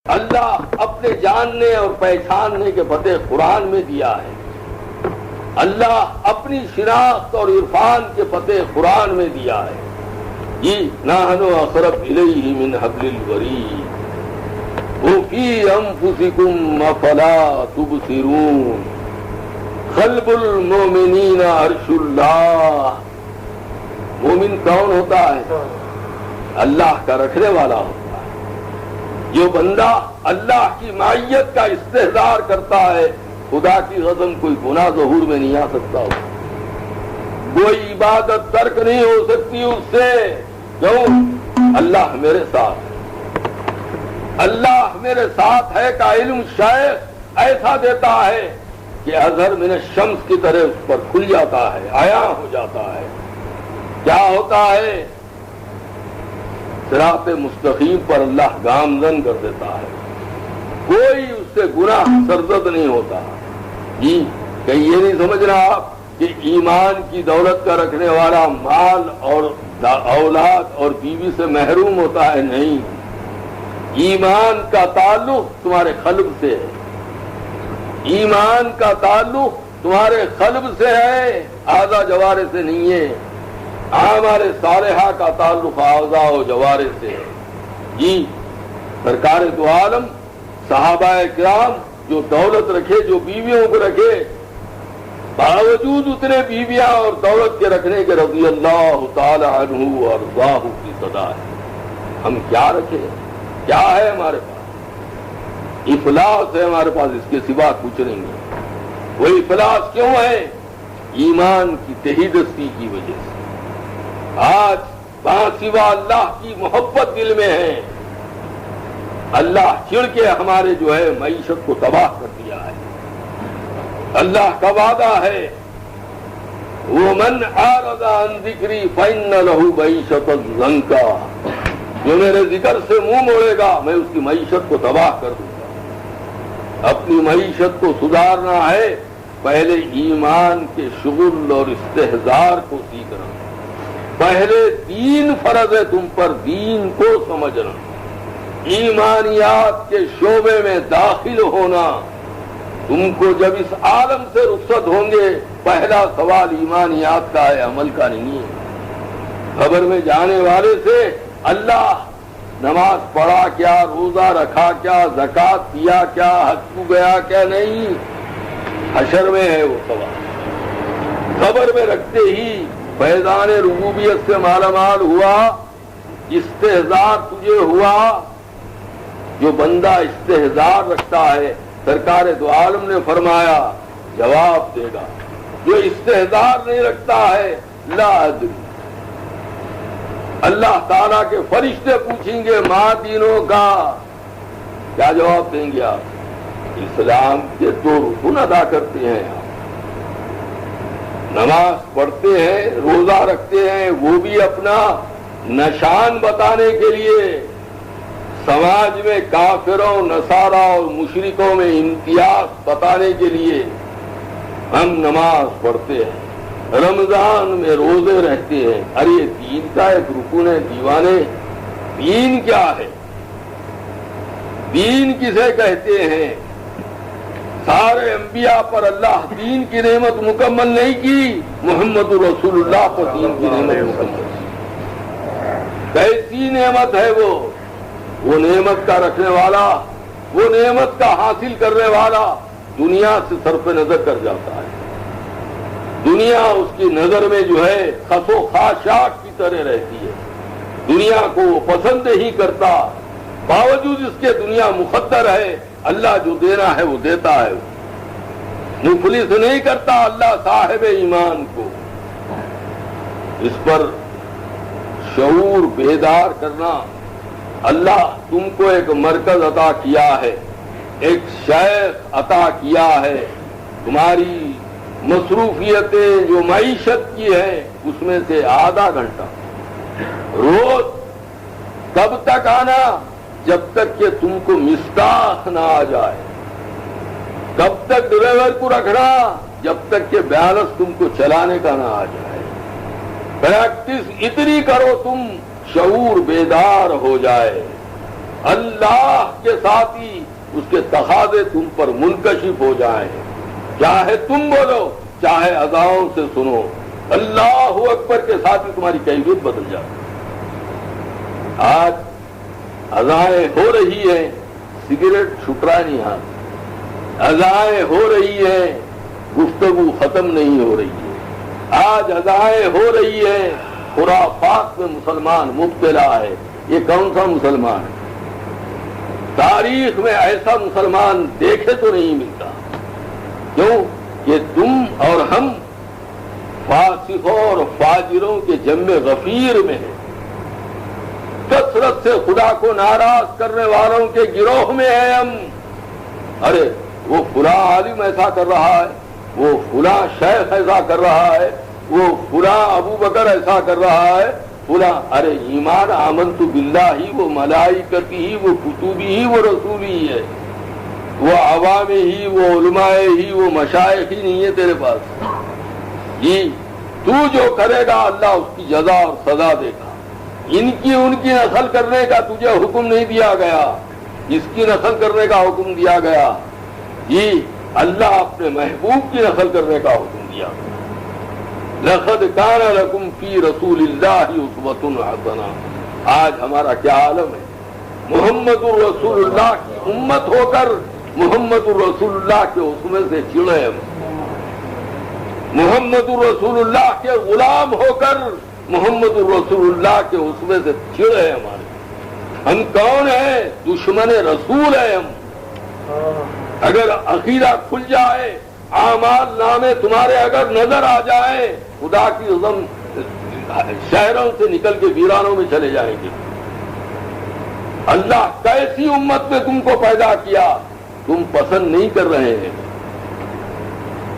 اللہ اپنے جاننے اور پہچاننے کے فتح قرآن میں دیا ہے. اللہ اپنی شناخت اور عرفان کے فتح قرآن میں دیا ہے. نحن اقرب الیہ من حبل الورید وفی انفسکم افلا تبصرون قلب المؤمنین عرش اللہ. مومن کون ہوتا ہے؟ اللہ کا رکھنے والا ہوتا ہے. جو بندہ اللہ کی معیت کا استحضار کرتا ہے خدا کی غضب کوئی گناہ ظہور میں نہیں آ سکتا ہو. کوئی عبادت ترک نہیں ہو سکتی اس سے. کیوں؟ اللہ میرے ساتھ ہے. اللہ میرے ساتھ ہے کا علم شیخ ایسا دیتا ہے کہ اظہر من الشمس کی طرح اس پر کھل جاتا ہے، عیاں ہو جاتا ہے. کیا ہوتا ہے؟ صراط مستقیم پر اللہ گامزن کر دیتا ہے. کوئی اس سے گناہ سرزد نہیں ہوتا. کہیں یہ نہیں سمجھنا آپ کہ ایمان کی دولت کا رکھنے والا مال اور اولاد اور بیوی سے محروم ہوتا ہے. نہیں، ایمان کا تعلق تمہارے قلب سے ہے. ایمان کا تعلق تمہارے قلب سے ہے، اعضاء جوارح سے نہیں ہے. ہمارے صالحہ کا تعلق اعضاء و جوارح سے ہے. سرکار دو عالم صحابہ کرام جو دولت رکھے، جو بیویوں کو رکھے، باوجود اتنے بیویاں اور دولت کے رکھنے کے رضی اللہ تعالی عنہ وارضاہ کی صدا ہے. ہم کیا رکھے؟ کیا ہے ہمارے پاس؟ افلاس ہے ہمارے پاس، اس کے سوا کچھ نہیں ہے. وہ افلاس کیوں ہے؟ ایمان کی تہی دستی کی وجہ سے. آج سوا اللہ کی محبت دل میں ہے. اللہ چڑ کے ہمارے جو ہے معیشت کو تباہ کر دیا ہے. اللہ کا وعدہ ہے وَمَنْ أَعْرَضَ عَنْ ذِكْرِي فَإِنَّ لَهُ مَعِيشَةً ضَنْكًا. جو میرے ذکر سے منہ موڑے گا میں اس کی معیشت کو تباہ کر دوں گا. اپنی معیشت کو سدھارنا ہے، پہلے ایمان کے شغل اور استحضار کو سیکھنا. پہلے دین فرض ہے تم پر، دین کو سمجھنا. ایمانیات کے شعبے میں داخل ہونا. تم کو جب اس عالم سے رخصت ہوں گے پہلا سوال ایمانیات کا ہے، عمل کا نہیں ہے. خبر میں جانے والے سے اللہ نماز پڑھا کیا، روزہ رکھا کیا، زکوٰۃ دیا کیا، حج کو گیا کیا، نہیں. حشر میں ہے وہ سوال. خبر میں رکھتے ہی فیضان ربوبیت سے مالا مال ہوا، استحضار تجھے ہوا. جو بندہ استحضار رکھتا ہے سرکار دو عالم نے فرمایا جواب دے گا. جو استحضار نہیں رکھتا ہے لا ادری. اللہ تعالیٰ کے فرشتے پوچھیں گے ماں دینوں کا، کیا جواب دیں گے آپ؟ اسلام کے 2 رکن ادا کرتے ہیں آپ، نماز پڑھتے ہیں، روزہ رکھتے ہیں، وہ بھی اپنا نشان بتانے کے لیے. سماج میں کافروں، نصارہ اور مشرکوں میں امتیاز بتانے کے لیے ہم نماز پڑھتے ہیں، رمضان میں روزے رہتے ہیں. ارے دین کا ایک رکن ہے دیوانے. دین کیا ہے؟ دین کسے کہتے ہیں؟ سارے انبیاء پر اللہ دین کی نعمت مکمل نہیں کی، محمد رسول اللہ پر دین کی نعمت مکمل کی. کیسی نعمت ہے وہ نعمت کا رکھنے والا، وہ نعمت کا حاصل کرنے والا دنیا سے صرف نظر کر جاتا ہے. دنیا اس کی نظر میں جو ہے خس و خاشاک کی طرح رہتی ہے. دنیا کو وہ پسند ہی کرتا، باوجود اس کے دنیا مقدر ہے. اللہ جو دینا ہے وہ دیتا ہے، مفلس نہیں کرتا اللہ صاحب ایمان کو. اس پر شعور بیدار کرنا. اللہ تم کو ایک مرکز عطا کیا ہے، ایک شیخ عطا کیا ہے. تمہاری مصروفیتیں جو معیشت کی ہے اس میں سے آدھا گھنٹہ روز کب تک آنا؟ جب تک کہ تم کو مستاخ نہ آ جائے. کب تک ڈرائیور کو رکھنا؟ جب تک کہ بیلنس تم کو چلانے کا نہ آ جائے. پریکٹس اتنی کرو تم شعور بیدار ہو جائے. اللہ کے ساتھ ہی اس کے تقاضے تم پر منکشف ہو جائیں، چاہے تم بولو چاہے اذاؤں سے سنو، اللہ اکبر کے ساتھ ہی تمہاری کیفیت بدل جائے۔ آج اذائیں ہو رہی ہیں، سگریٹ چھٹ رہا نہیں ہاتھ، اذائیں ہو رہی ہیں، گفتگو ختم نہیں ہو رہی ہے، آج اذائیں ہو رہی ہیں، خرافات میں مسلمان مبتلا ہے۔ یہ کون سا مسلمان ہے؟ تاریخ میں ایسا مسلمان دیکھے تو نہیں ملتا، کیوں کہ تم اور ہم فاسقوں اور فاجروں کے جم غفیر میں ہیں، کثرت سے خدا کو ناراض کرنے والوں کے گروہ میں ہیں ہم۔ ارے وہ فلاں عالم ایسا کر رہا ہے، وہ فلاں شیخ ایسا کر رہا ہے، وہ فلاں ابو بکر ایسا کر رہا ہے، فلاں، ارے ایمان آمنت باللہ ہی، وہ ملائکتی ہی، وہ کتبی ہی، وہ رسول ہی ہے، وہ عوام ہی، وہ علماء ہی، وہ مشائخ ہی نہیں ہے تیرے پاس۔ یہ تو جو کرے گا اللہ اس کی جزا اور سزا دے گا۔ ان کی نسل کرنے کا تجھے حکم نہیں دیا گیا، اس کی نسل کرنے کا حکم دیا گیا، یہ اللہ اپنے محبوب کی نسل کرنے کا حکم دیا گیا۔ لقد کان لکم فی رسول اللہ اسوۃ حسنہ۔ آج ہمارا کیا عالم ہے، محمد الرسول اللہ کی امت ہو کر محمد الرسول اللہ کے اسوے سے چڑے ہم، محمد الرسول اللہ کے غلام ہو کر محمد الرسول اللہ کے اسوے سے چڑے ہمارے۔ ہم کون ہیں؟ دشمن رسول ہیں ہم۔ اگر عقیدہ کھل جائے، اعمال نامے تمہارے اگر نظر آ جائیں، خدا کی قسم شہروں سے نکل کے ویرانوں میں چلے جائیں گے۔ اللہ کیسی امت نے تم کو پیدا کیا، تم پسند نہیں کر رہے ہیں۔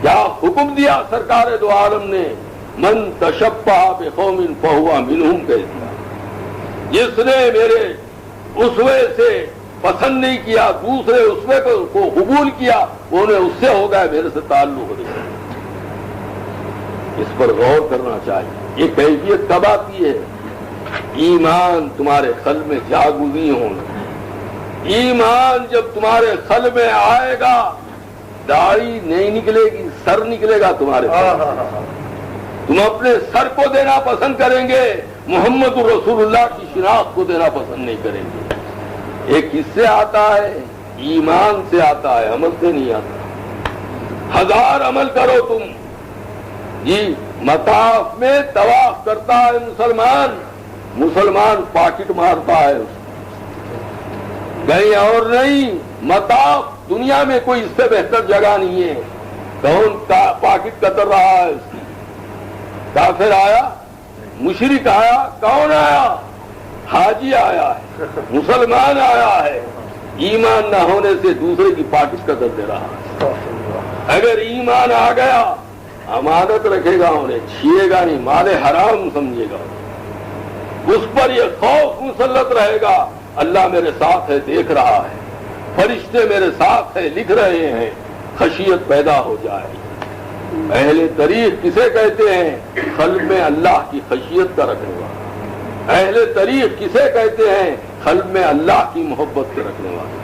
کیا حکم دیا سرکار دو عالم نے؟ من تشبہ بقوم فہو منہم کہہ دیا، جس نے میرے اسوے سے پسند نہیں کیا، دوسرے اسوے کو قبول کیا، وہ نے اس سے ہو گیا، میرے سے تعلق ہو گیا۔ اس پر غور کرنا چاہیے۔ یہ کیفیت کب آتی ہے؟ ایمان تمہارے قلب میں جاگزی ہونا۔ ایمان جب تمہارے قلب میں آئے گا، داڑھی نہیں نکلے گی، سر نکلے گا تمہارے سر۔ تم اپنے سر کو دینا پسند کریں گے، محمد رسول اللہ کی شناخت کو دینا پسند نہیں کریں گے۔ ایک کس سے آتا ہے؟ ایمان سے آتا ہے، عمل سے نہیں آتا۔ ہزار عمل کرو تم، جی مطاف میں طواف کرتا ہے مسلمان پاکٹ مارتا ہے کہیں اور نہیں۔ مطاف دنیا میں کوئی اس سے بہتر جگہ نہیں ہے۔ کون پاکٹ کتر رہا ہے اس کی؟ کافر آیا، مشرک آیا، کون آیا؟ حاجی آیا ہے، مسلمان آیا ہے، ایمان نہ ہونے سے دوسرے کی پاکٹ کتر دے رہا ہے۔ اگر ایمان آ گیا، امانت رکھے گا، انہیں چھیے گا نہیں، مال حرام سمجھے گا، اس پر یہ خوف مسلط رہے گا، اللہ میرے ساتھ ہے، دیکھ رہا ہے، فرشتے میرے ساتھ ہیں، لکھ رہے ہیں، خشیت پیدا ہو جائے۔ اہل طریق کسے کہتے ہیں؟ قلب میں اللہ کی خشیت کا رکھنے والا۔ اہل طریق کسے کہتے ہیں؟ قلب میں اللہ کی محبت کے رکھنے والے۔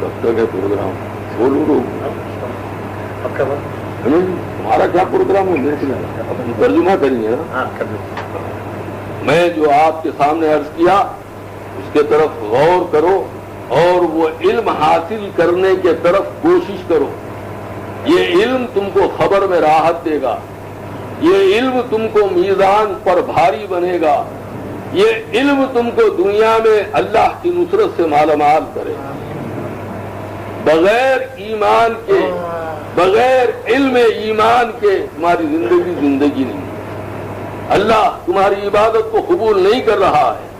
کب تک ہے پروگرام؟ بولو تمہارا کیا پروگرام ہے؟ ترجمہ کریے نا۔ میں جو آپ کے سامنے عرض کیا اس کے طرف غور کرو اور وہ علم حاصل کرنے کے طرف کوشش کرو۔ یہ علم تم کو خبر میں راحت دے گا، یہ علم تم کو میزان پر بھاری بنے گا، یہ علم تم کو دنیا میں اللہ کی نصرت سے مالا مال کرے گا۔ بغیر ایمان کے، بغیر علم ایمان کے تمہاری زندگی نہیں۔ اللہ تمہاری عبادت کو قبول نہیں کر رہا ہے۔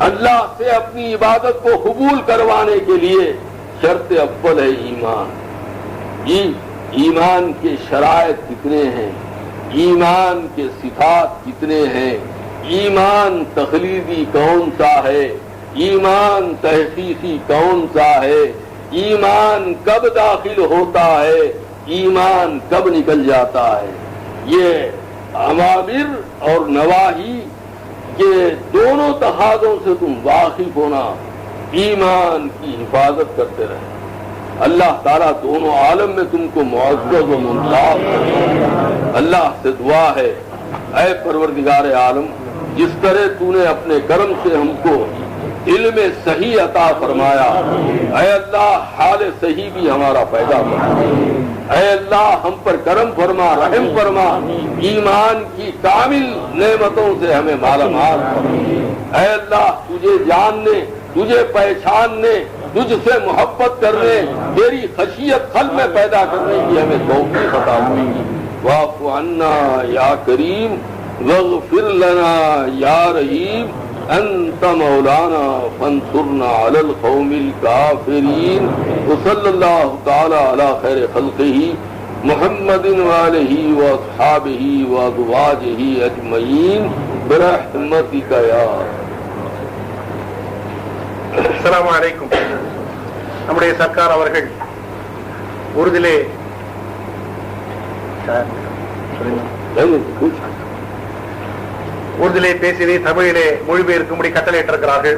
اللہ سے اپنی عبادت کو قبول کروانے کے لیے شرط اول ہے ایمان۔ ایمان کے شرائط کتنے ہیں، ایمان کے صفات کتنے ہیں، ایمان تخلیدی کون سا ہے، ایمان تحقیقی کون سا ہے، ایمان کب داخل ہوتا ہے، ایمان کب نکل جاتا ہے۔ یہ اوامر اور نواہی کہ دونوں تحادوں سے تم واقف ہونا، ایمان کی حفاظت کرتے رہے. اللہ تعالیٰ دونوں عالم میں تم کو معزز و ممتاز کرے. اللہ سے دعا ہے اے پروردگار عالم، جس طرح تو نے اپنے کرم سے ہم کو علم صحیح عطا فرمایا، اے اللہ حال صحیح بھی ہمارا پیدا فرما. اے اللہ ہم پر کرم فرما، رحم فرما، ایمان کی کامل نعمتوں سے ہمیں مالا مال فرما. اے اللہ تجھے جاننے، تجھے پہچاننے، تجھ سے محبت کرنے، تیری خشیت قلب میں پیدا کرنے کی ہمیں توفیق عطا فرما. واعف عنا یا کریم واغفر لنا یا رحیم، انت مولانا فانصرنا علی القوم الکافرین. وصلی اللہ تعالی علی خیر خلقہ محمد وآلہ واصحابہ وازواجہ اجمعین برحمتک یا. அஸ்ஸலாமு அலைக்கும். நம்முடைய சர்க்கார் அவர்கள் உருதிலே பேசியதை தமிழிலே மொழிபெயர்க்கும்படி கட்டளையிட்டிருக்கிறார்கள்.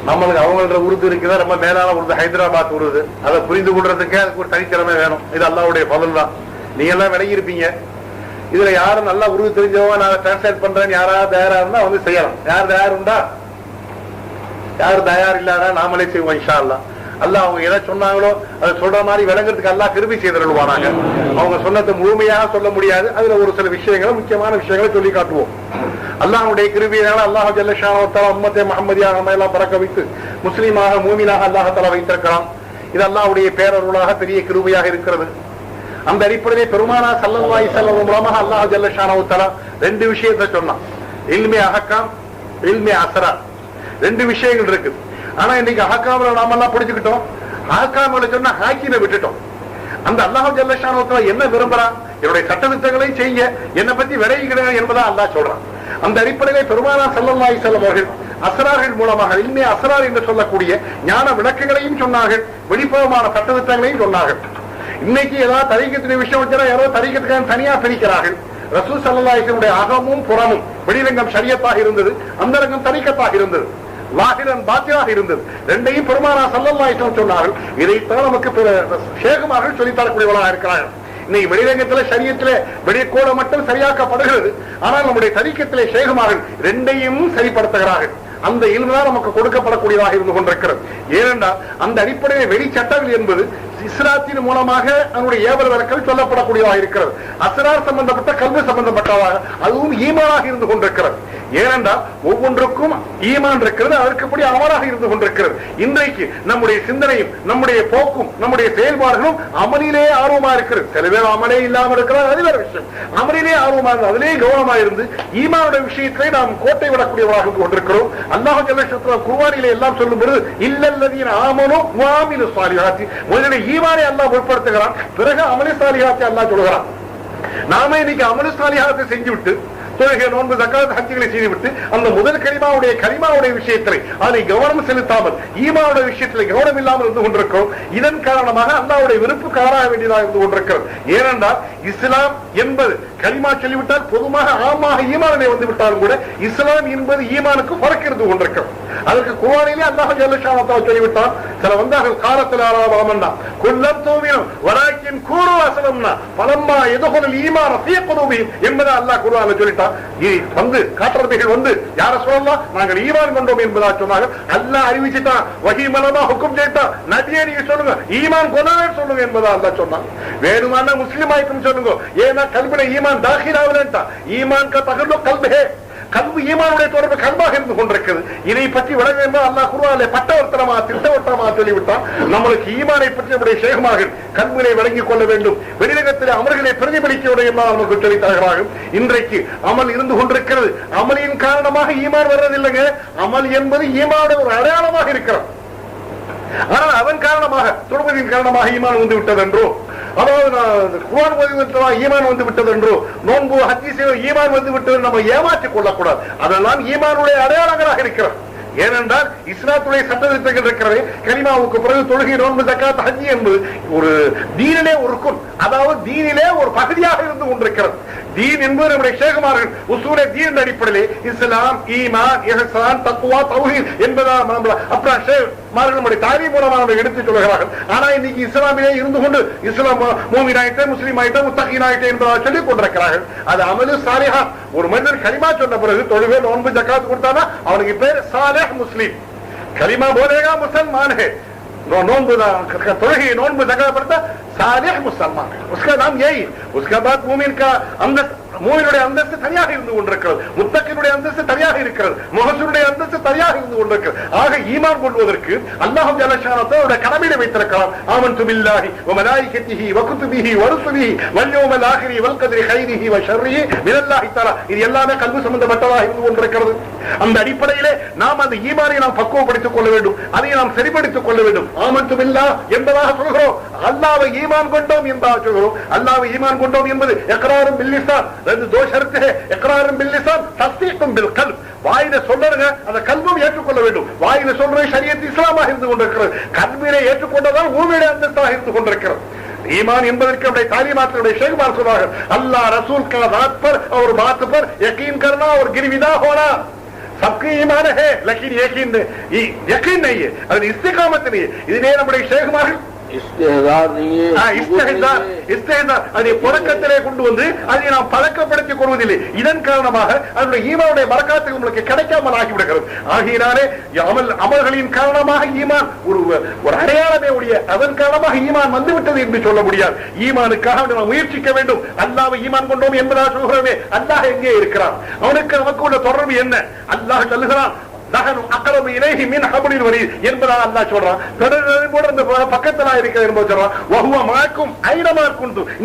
நம்மளுக்கு அவங்களோட உருது இருக்குதா, ரொம்ப மேலான உருது ஹைதராபாத் உருது. அதை புரிந்து கொள்றதுக்கே அதுக்கு ஒரு தனித்திறமை வேணும். இது அல்லாஹ்வுடைய பலன் தான். நீங்க எல்லாம் விலகி இருப்பீங்க. இதுல யாரும் நல்லா உருது தெரிஞ்சவங்க நான் டிரான்ஸ்லேட் பண்றேன்னு யாராவது தயாரா இருந்தா வந்து செய்யலாம். யார் தயார் உண்டா? யாரும் தயார் இல்லாத நாமளே செய்வோம் இன்ஷா அல்லாஹ். அல்லாஹ் அவங்க எதை சொன்னாங்களோ அதை சொல்ற மாதிரி விளங்குறதுக்கு அல்லாஹ் கிருபை செய்திருவாங்க. அவங்க சொன்னதை முழுமையாக சொல்ல முடியாது. அதுல ஒரு சில விஷயங்களை, முக்கியமான விஷயங்களை சொல்லி காட்டுவோம். அல்லாஹ்வுடைய கிருபையினால அல்லாஹ் ஜல்ல ஷானஹு வ தஆலா உம்மத்தை முஹம்மதியா நம்ம எல்லாம் பறக்க வைத்து முஸ்லீமாக மூமினாக அல்லாஹ் தஆலா வைத்திருக்கிறான். இது அல்லாஹ்வுடைய பேரருளாக பெரிய கிருபையாக இருக்கிறது. அந்த அடிப்படையிலே பெருமானா ஸல்லல்லாஹு அலைஹி வஸல்லம் மூலமாக அல்லாஹ் ஜல்ல ஷானஹு வ தஆலா ரெண்டு விஷயத்தை சொன்னான். இல்மே அஹ்காம், இல்மே அஸ்ரார். ரெண்டு விஷயங்கள் இருக்கு. ஆனா இன்னைக்கு அஹ்காம்ல நாம எல்லாம் பிடிச்சுக்கிட்டோம். அஹ்காம்ல சொன்னா ஹாக்கிமை விட்டுட்டோம். அந்த அல்லாஹ் ஜல்ல ஷானஹு வ தஆலா என்ன விரும்புறான்? என்னுடைய சட்டதிட்டங்களை செய்ய, என்னை பத்தி விளையுகிறேன் என்பதா அல்லாஹ் சொல்றான். அந்த அடிப்படையிலே பெருமானா ஸல்லல்லாஹு அலைஹி வஸல்லம் அவர்கள் அஸ்ரார்கள் மூலமாக இல்மே அஸ்ரார் என்று சொல்லக்கூடிய ஞான விளக்குகளையும் சொன்னார்கள், வெளிப்புறமான சட்டதிட்டங்களையும் சொன்னார்கள். இன்னைக்கு ஏதாவது தரீக்கத்துடைய விஷயம் வச்சா யாரோ தரீக்கத்துக்கான தனியா பிரிக்கிறார்கள். ரசூல் ஸல்லல்லாஹு அலைஹி வஸல்லம் அகமும் புறமும், வெளிரங்கம் ஷரியத்தாக இருந்தது, அந்தரங்கம் தரீக்கத்தாக இருந்தது, லாஹிரன் பாத்தியாக இருந்தது. ரெண்டையும் பெருமானா ஸல்லல்லாஹு அலைஹி வஸல்லம் சொன்னார்கள். இதைத்தான் நமக்கு ஷேகுமார்கள் சொல்லித்தரக்கூடியவர்களாக இருக்கிறார்கள். இன்னைக்கு வெளிரங்கத்தில ஷரியத்திலே வெளிக்கோள மட்டும் சரியாக்கப்படுகிறது. ஆனால் நம்முடைய தரீக்கத்திலே ஷேகுமார்கள் ரெண்டையும் சரிப்படுத்துகிறார்கள். அந்த இல்முதான் நமக்கு கொடுக்கப்படக்கூடியதாக இருந்து கொண்டிருக்கிறது. ஏனென்றால் அந்த அடிப்படையில் வெளி சட்டங்கள் என்பது இஸ்லாத்தின் மூலமாக அதனுடைய ஏவல் விளக்கல் சொல்லப்படக்கூடியதாக இருக்கிறது. அஸ்ரார் சம்பந்தப்பட்ட கல்வி சம்பந்தப்பட்டதாக அதுவும் ஈமானாக இருந்து கொண்டிருக்கிறது. ஏனென்றால் ஒவ்வொன்றுக்கும் ஈமான் இருக்கிறது, அதற்குப்படி அமலாக இருந்து கொண்டிருக்கிறது. இன்றைக்கு நம்முடைய சிந்தனையும் நம்முடைய போக்கும் நம்முடைய செயல்பாடுகளும் அமலிலே ஆர்வமா இருக்கிறது. சில பேர் அமலே இல்லாமல் இருக்கிறார், அது வேற விஷயம். அமலிலே ஆர்வமா இருந்து அதிலே கவனமா இருந்து ஈமானுடைய விஷயத்திலே நாம் கோட்டை விடக்கூடியவராக இருந்து கொண்டிருக்கிறோம். அல்லாஹ் ஜல்ல ஷஅனஹு குர்ஆனிலே எல்லாம் சொல்லும்போது இல்லல்லதீன ஆமனு வ ஆமிலு ஸாலிஹாத்தி, முதலில் ஈமானை அல்லாஹ் உட்படுத்துகிறான், பிறகு அமலு ஸாலிஹாத்தை அல்லாஹ் சொல்கிறான். நாம இன்னைக்கு அமலு ஸாலிஹாத்தை செஞ்சுவிட்டு தொழுகை, நோன்பு, ஜகாத், ஹஜ்ஜுகளை செய்துவிட்டு அந்த முதல் கலிமாவுடைய விஷயத்திலே அதை கவனம் செலுத்தாமல் ஈமானுடைய விஷயத்திலே கவனம் இல்லாமல் இருந்து கொண்டிருக்கிறோம். இதன் காரணமாக அல்லாஹ்வுடைய விருப்புக்கு ஆராய வேண்டியதாக இருந்து கொண்டிருக்கிறது. ஏனென்றால் இஸ்லாம் என்பது கலிமா சொல்லிவிட்டால் பொதுவாக ஆமாக ஈமானிலே வந்து விட்டாலும் கூட இஸ்லாம் என்பது ஈமானுக்கு ஃபர்க் இருந்து கொண்டிருக்கிறது. அதற்கு குர்ஆனிலே அல்லாஹ் ஜல்ல ஷானஹு வ தஆலா சொல்லிவிட்டான். சில வந்தார்கள் காலத்தில் ஆரம்பம்னா குல்லம் தூமினும் வலாக்கின் கூறு அஸ்லம்னா பலம்மா யதுகுல் ஈமான ஃபீ குலூபிஹிம் என்பதை அல்லாஹ் குர்ஆனில் சொல்லிட்டான். வந்து காற்றர்கள் வந்து யார சொல்லலாம், நாங்கள் ஈமான் கொண்டோம் என்பதா சொன்னாங்க. அல்லாஹ் அறிவிச்சுட்டான், வஹி மலமா ஹுக்கும் செய்தான், நபியே நீங்க சொல்லுங்க ஈமான் கொண்டவே சொல்லுங்க என்பதா அல்லாஹ் சொன்னான். வேணுமான முஸ்லிம் ஆயிக்கும் சொல்லுங்க, ஏன்னா கல்வில ஈமான் தாখিলাவலன்டா ஈமான் का तगल्लुक कल्ब है. கல்வி ஈமானுடைய தொடர்பு கல்பாக இருந்து கொண்டிருக்கிறது. இதை பற்றி விளங்க வேண்டும். அல்லாஹ் குர்ஆனிலே பட்டவர்த்தனமா திட்டவட்டமா சொல்லிவிட்டான். நம்மளுக்கு ஈமானை பற்றி நம்முடைய ஷேகுமார்கள் கல்வியை விளங்கிக் கொள்ள வேண்டும். வெளிரங்கத்திலே அமல்களை பிரதிபலிக்க நமக்கு சொல்லித் தருகிறார்கள். இன்றைக்கு அமல் இருந்து கொண்டிருக்கிறது. அமலின் காரணமாக ஈமான் வர்றதில்லைங்க. அமல் என்பது ஈமானுடைய ஒரு அடையாளமாக இருக்கிறது. ஆனால் அதன் காரணமாக தொழுவதின் காரணமாக ஈமான் வந்து விட்டது என்றோ, அதாவது குர்ஆன் ஈமான் வந்து விட்டது என்றோ, நோன்பு ஹஜ் ஈமான் வந்து விட்டது நம்ம ஏமாற்றிக் கொள்ளக்கூடாது. அதெல்லாம் ஈமானுடைய அடையாளங்களாக இருக்கிறது. ஏனென்றால் இஸ்லாத்துடைய சட்டத்திட்டங்கள் இருக்கிறது. கலிமாவுக்கு பிறகு தொழுகை, நோன்பு, ஜகாத், ஹஜ் என்பது ஒரு தீனிலே ஒரு ருக்குன், அதாவது தீனிலே ஒரு பகுதியாக இருந்து கொண்டிருக்கிறது. தீன் என்பது நம்முடைய ஷேகுமார்கள் உசூலே தீன் அடிப்படையிலே இஸ்லாம், ஈமான், இஹ்சான், தக்வா, தௌஹீத் என்பதா அப்புறம் ஷேகுமார்கள் நம்முடைய தாலீம் மூலமாக நம்ம எடுத்துச் சொல்கிறார்கள். ஆனா இன்னைக்கு இஸ்லாமிலே இருந்து கொண்டு இஸ்லாம் மூமின் ஆயிட்டே, முஸ்லீம் ஆயிட்டே, முத்தகீன் ஆயிட்டே என்பதாக சொல்லிக் கொண்டிருக்கிறார்கள். அது அமலு சாலிஹா. ஒரு மனிதன் கலிமா சொன்ன பிறகு தொழுகை, நோன்பு, ஜக்காத் கொடுத்தானா அவனுக்கு பேர் சாலிஹ் முஸ்லீம். கலிமா போலேகா मुसलमान है, नोनबु तोड़े नोनबु जगह पड़ता सालिह मुसलमान है, उसका नाम यही. उसके बाद मूमिन का अंदर மூமினுடைய அந்தஸ்து தனியாக இருந்து கொண்டிருக்கிறது, முத்தக்கினுடைய அந்தஸ்து தனியாக இருக்கிறது, முஹ்ஸினுடைய அந்தஸ்து தனியாக இருந்து கொண்டிருக்கிறது. ஆக ஈமான் கொள்வதற்கு அல்லாஹ் ஜல்ல ஷானஹு கடமையை வைத்திருக்கிறார். ஆமன்து பில்லாஹி வ மலாயிகத்திஹி வ குதுபிஹி வ ருசுலிஹி வல் யௌமில் ஆகிரி வல் கத்ரி கைரிஹி வ ஷர்ரிஹி மினல்லாஹி தஆலா. இது எல்லாமே கல்வி சம்பந்தப்பட்டதாக இருந்து கொண்டிருக்கிறது. அந்த அடிப்படையிலே நாம் அந்த ஈமானை நாம் பக்குவப்படுத்திக் கொள்ள வேண்டும், அதை நாம் சரிப்படுத்திக் கொள்ள வேண்டும். ஆமன்து பில்லாஹ் என்பதாக சொல்கிறோம், அல்லாஹ்வை ஈமான் கொண்டோம் என்பதாக சொல்கிறோம். அல்லாஹ்வை ஈமான் கொண்டோம் என்பது இக்ராரும் பில் லிசான், दो शर्त है, इकरार बिल लिसान, तस्दीक़ुम बिल क़ल्ब. வாயில சொல்றங்க அந்த கல்வியை ஏற்றுக்கொள்ள வேண்டும். வாயில சொல்ற ஷரியத் இஸ்லாமாக இருந்து கொண்டிருக்கிறது, கல்வியை ஏற்றுக்கொண்டதால் ஊமையுடைய அந்தஸ்தாக இருந்து கொண்டிருக்கிறது. ईमान என்பதற்கு நம்முடைய தாலிமாத்துடைய ஷேகுமார் சொல்றாங்க, அல்லாஹ் ரசூல் का बात पर और बात पर यकीन करना और गिरविदा होना सबकी ईमान है, लेकिन यकीन नहीं है, அது இஸ்திகாமத் नहीं है. இதுவே நம்முடைய ஷேகுமார்கள் அதை புழக்கத்திலே கொண்டு வந்து அதை நாம் பழக்கப்படுத்திக் கொள்வதில்லை. இதன் காரணமாக அதனுடைய ஈமானுடைய பரக்காத்து உங்களுக்கு கிடைக்காமல் ஆகிவிடுகிறது. ஆகினாலே அமல்களின் காரணமாக ஈமான் ஒரு அடையாளமே உடைய, அதன் காரணமாக ஈமான் வந்துவிட்டது என்று சொல்ல முடியாது. ஈமானுக்காக நாம் முயற்சிக்க வேண்டும். அல்லாஹ்வை ஈமான் கொண்டோம் என்பதாக சொல்கிறோமே, அல்லாஹ் எங்கே இருக்கிறான், அவனுக்கு நமக்கு உள்ள தொடர்பு என்ன? அல்லாஹ் சொல்லுகிறான் என்பதாக அல்லாஹ் சொல்றான். பக்கத்துல இருக்கிற என்பது சொல்றான்,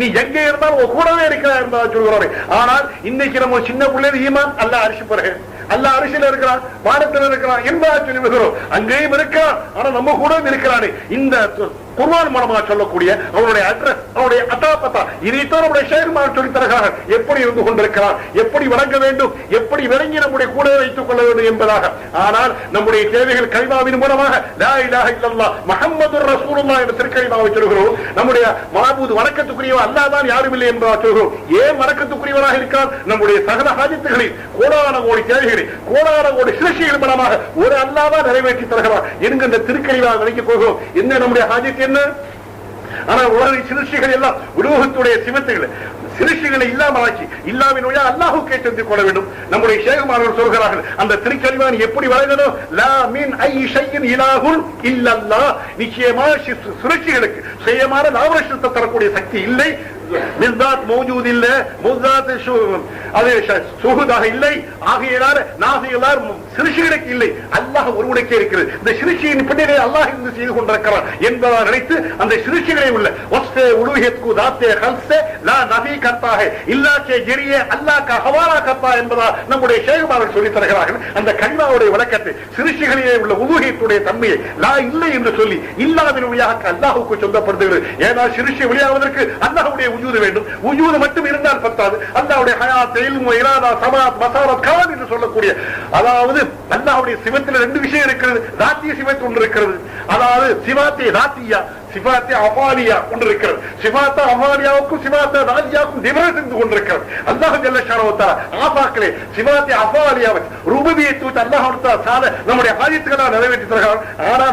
நீ எங்க இருந்தாலும் கூடவே இருக்கிற என்பதாக சொல்கிறாரு. ஆனால் இன்னைக்கு நம்ம சின்ன பிள்ளை ஈமான் அல்லாஹ் அரிசி பிறகு அல்லாஹ் அரிசியில் இருக்கிறான், வானத்தில் இருக்கிறான் என்பதாக சொல்லி வருகிறோம். அங்கேயும் இருக்கிறான், ஆனா நம்ம கூட இருக்கிறானே. இந்த குர்ஆன் மூலமாக சொல்லக்கூடிய அவருடைய அட்ரஸ், அவருடைய அத்தாபத்தா, இதைத்தான் நம்முடைய ஷேகுமார் சொல்லி தருகிறார்கள். எப்படி இருந்து கொண்டிருக்கிறார், எப்படி வழங்க வேண்டும், எப்படி விளங்கி நம்முடைய கூட வைத்துக் கொள்ள வேண்டும் என்பதாக. ஆனால் நம்முடைய தேவைகள் கலிமாவின் மூலமாக லா இலாஹ இல்லல்லாஹ் முஹம்மதுர் ரசூலுல்லாஹ் என்ற திருக்கலிமாவை சொல்கிறோம். நம்முடைய மாபூது வணக்கத்துக்குரியவன் அல்லாஹ் தான், யாரும் இல்லை என்பதாக சொல்கிறோம். ஏன் வணக்கத்துக்குரியவனாக இருக்கிறான்? நம்முடைய சகல ஹாஜத்துகளில் கோடான கோடி தேவைகளை, கோடான கோடி சிருஷ்டிகள் மூலமாக ஒரு அல்லாஹ் தான் நிறைவேற்றி தருகிறார் என்கின்ற திருக்கலிமாவை விளங்கிக் கொள்கிறோம். என்ன நம்முடைய ஹாஜத் என்ன? ஆனா உலக சிருஷ்டிகள் எல்லாம் உலகத்துடைய சிவத்துகளை சிருஷ்டிகளை இல்லாமலாக்கி இல்லாவின் வழியாக அல்லாஹ்வுக்கே சென்று கொள்ள வேண்டும். நம்முடைய ஷேகுமார்கள் சொல்கிறார்கள், அந்த திருக்கலிமான் எப்படி வழங்கணும்? லா மின் ஐ ஷைஇன் இலாஹுன் இல்லல்லாஹ். நிச்சயமாக சிருஷ்டிகளுக்கு சுயமான லாபரட்சத்தை தரக்கூடிய சக்தி இல்லை. மிஸ்தாத் மௌஜூத் இல்ல, முஸ்தாத் அது சுஹுதாக இல்லை. ஆகையினால நாசிகளார் சிருஷ்டிகளுக்கு இல்லை, அல்லாஹ் ஒருவனுக்கே இருக்கிறது. இந்த சிருஷ்டியின் பின்னரே அல்லாஹ் இருந்து செய்து கொண்டிருக்கிறார் என்பதாக நினைத்து அந்த சிருஷ்டிகளை உள்ள வஸ்தே உலூஹியத் கு தாத்தே கல்ஸே லா நபி करता है इल्ला के जरिए अल्लाह का हवाला करता है என்பதா நம்முடைய ஷேகுமார்கள் சொல்லி தருகிறார்கள். அந்த கலிமாவுடைய விளக்கத்தை சிருஷ்டிகளிலே உள்ள உலூஹியத்துடைய தன்மையை லா இல்லை என்று சொல்லி இல்லாவின் வழியாக அல்லாஹ்வுக்கு சொந்தப்படுத்துகிறது. ஏன்னா சிருஷ்டி வெளியாவதற்கு அல்லாஹ்வுடைய உஜூது வேண்டும். உஜூது மட்டும் இருந்தால் பத்தாது, அல்லாஹ்வுடைய ஹயாத், இல்மு, இராதா, சமாத், பசாரத், கலாம் என்று சொல்லக்கூடிய, அதாவது அல்லாஹ்வுடைய சிவத்தில் ரெண்டு விஷயம் இருக்கிறது. தாத்திய சிவத் ஒன்று இருக்கிறது, அதாவது சிவாத்தே தாத்தியா, சிபாத்தே அஃபாலியா ஒன்று இருக்கிறது. சிபாத்தா அஃபாலியாவுக்கும் சிபாத்தா தாத்தியாவுக்கும் டிஃபரன்ஸ் இருந்து கொண்டிருக்கிறது. அல்லாஹ் ஜல்ல ஷானஹு தஆலா ஆஃபாக்களே சிபாத்தே அஃபாலியாவை ருபூபியத்தை அல்லாஹ் தஆலா நம்முடைய ஹாஜத்துகளை நிறைவேற்றி தருகிறார். ஆனா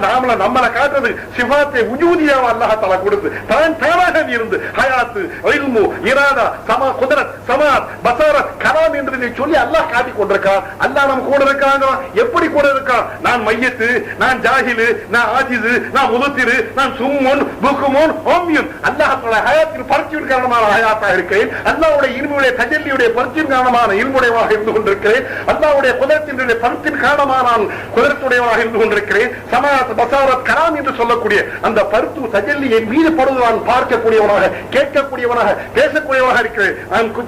நம்மள காட்டுறது சிபாத்தே உஜூதியாவை அல்லாஹ் தஆலா கொடுத்து தானாக இருந்து ஹயாத், இல்மு, இராதா, சமா, குத்ரத், சமாத், பசாரத், கலாம் என்று சொல்லி அல்லாஹ் காட்டிக் கொண்டிருக்கிறார். அல்லாஹ் நம்ம கூட இருக்காங்க. எப்படி கூட இருக்கான்? நான் மையத்து, நான் ஜாஹிலு, நான் ஆஜிஸ், நான் முதத்திரு, நான் சும்முன் புக்குமுன் ஓமியுன். அல்லாஹ் தஆலா ஹயாத்தின் பரிச்சின் காரணமான ஹயாத்தாக இருக்கிறேன். அல்லாஹ்வுடைய இல்முடைய தஜல்லியுடைய பரிச்சின் காரணமான இல்முடையவாக இருந்து கொண்டிருக்கிறேன். அல்லாஹ்வுடைய குதரத்தினுடைய பரிச்சின் காரணமான குதரத்துடையவாக இருந்து கொண்டிருக்கிறேன். சமாத், பசாரத், கலாம் என்று சொல்லக்கூடிய அந்த பருத்து தஜல்லியை மீது படுவது நான் பார்க்கக்கூடியவனாக, கேட்கக்கூடியவனாக, பேசக்கூடியவனாக இருக்கிறேன்.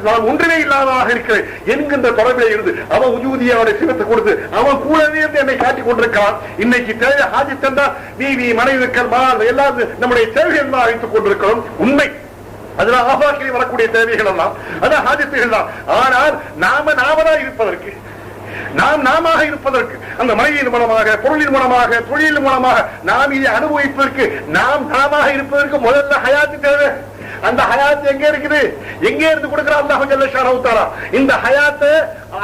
நான் ஒன்றுமே இல்லாதவனாக இருக்கிறேன் என்கின்ற தொடர்பிலே இருந்து அவன் உஜூதியாவுடைய சிவத்தை கொடுத்து அவன் கூடவே இருந்து என்னை காட்டிக் கொண்டிருக்கிறான். இன்னைக்கு தேவை ஹாஜத் என்றால் நீதி, மனைவிகள், மால் எல்லாரும் நம்முடைய தேவைகள் தான் அழைத்துக் கொண்டிருக்கிறோம். உண்மை அதனால் ஆபாக்கில் வரக்கூடிய தேவைகள் எல்லாம் அதான் ஹாஜத்துகள் தான். ஆனால் நாமதான் இருப்பதற்கு, நாம இருப்பதற்கு, அந்த மனைவியின் மூலமாக, பொருளின் மூலமாக, தொழிலின் மூலமாக நாம் இதை அனுபவிப்பதற்கு, நாம இருப்பதற்கு முதல்ல ஹயாத்து தேவை. அந்த ஹயாத் எங்க இருக்குது? எங்க இருந்து கொடுக்கிறான் அல்லாஹ் ஜல்ல ஷானஹு தஆலா? இந்த ஹயாத்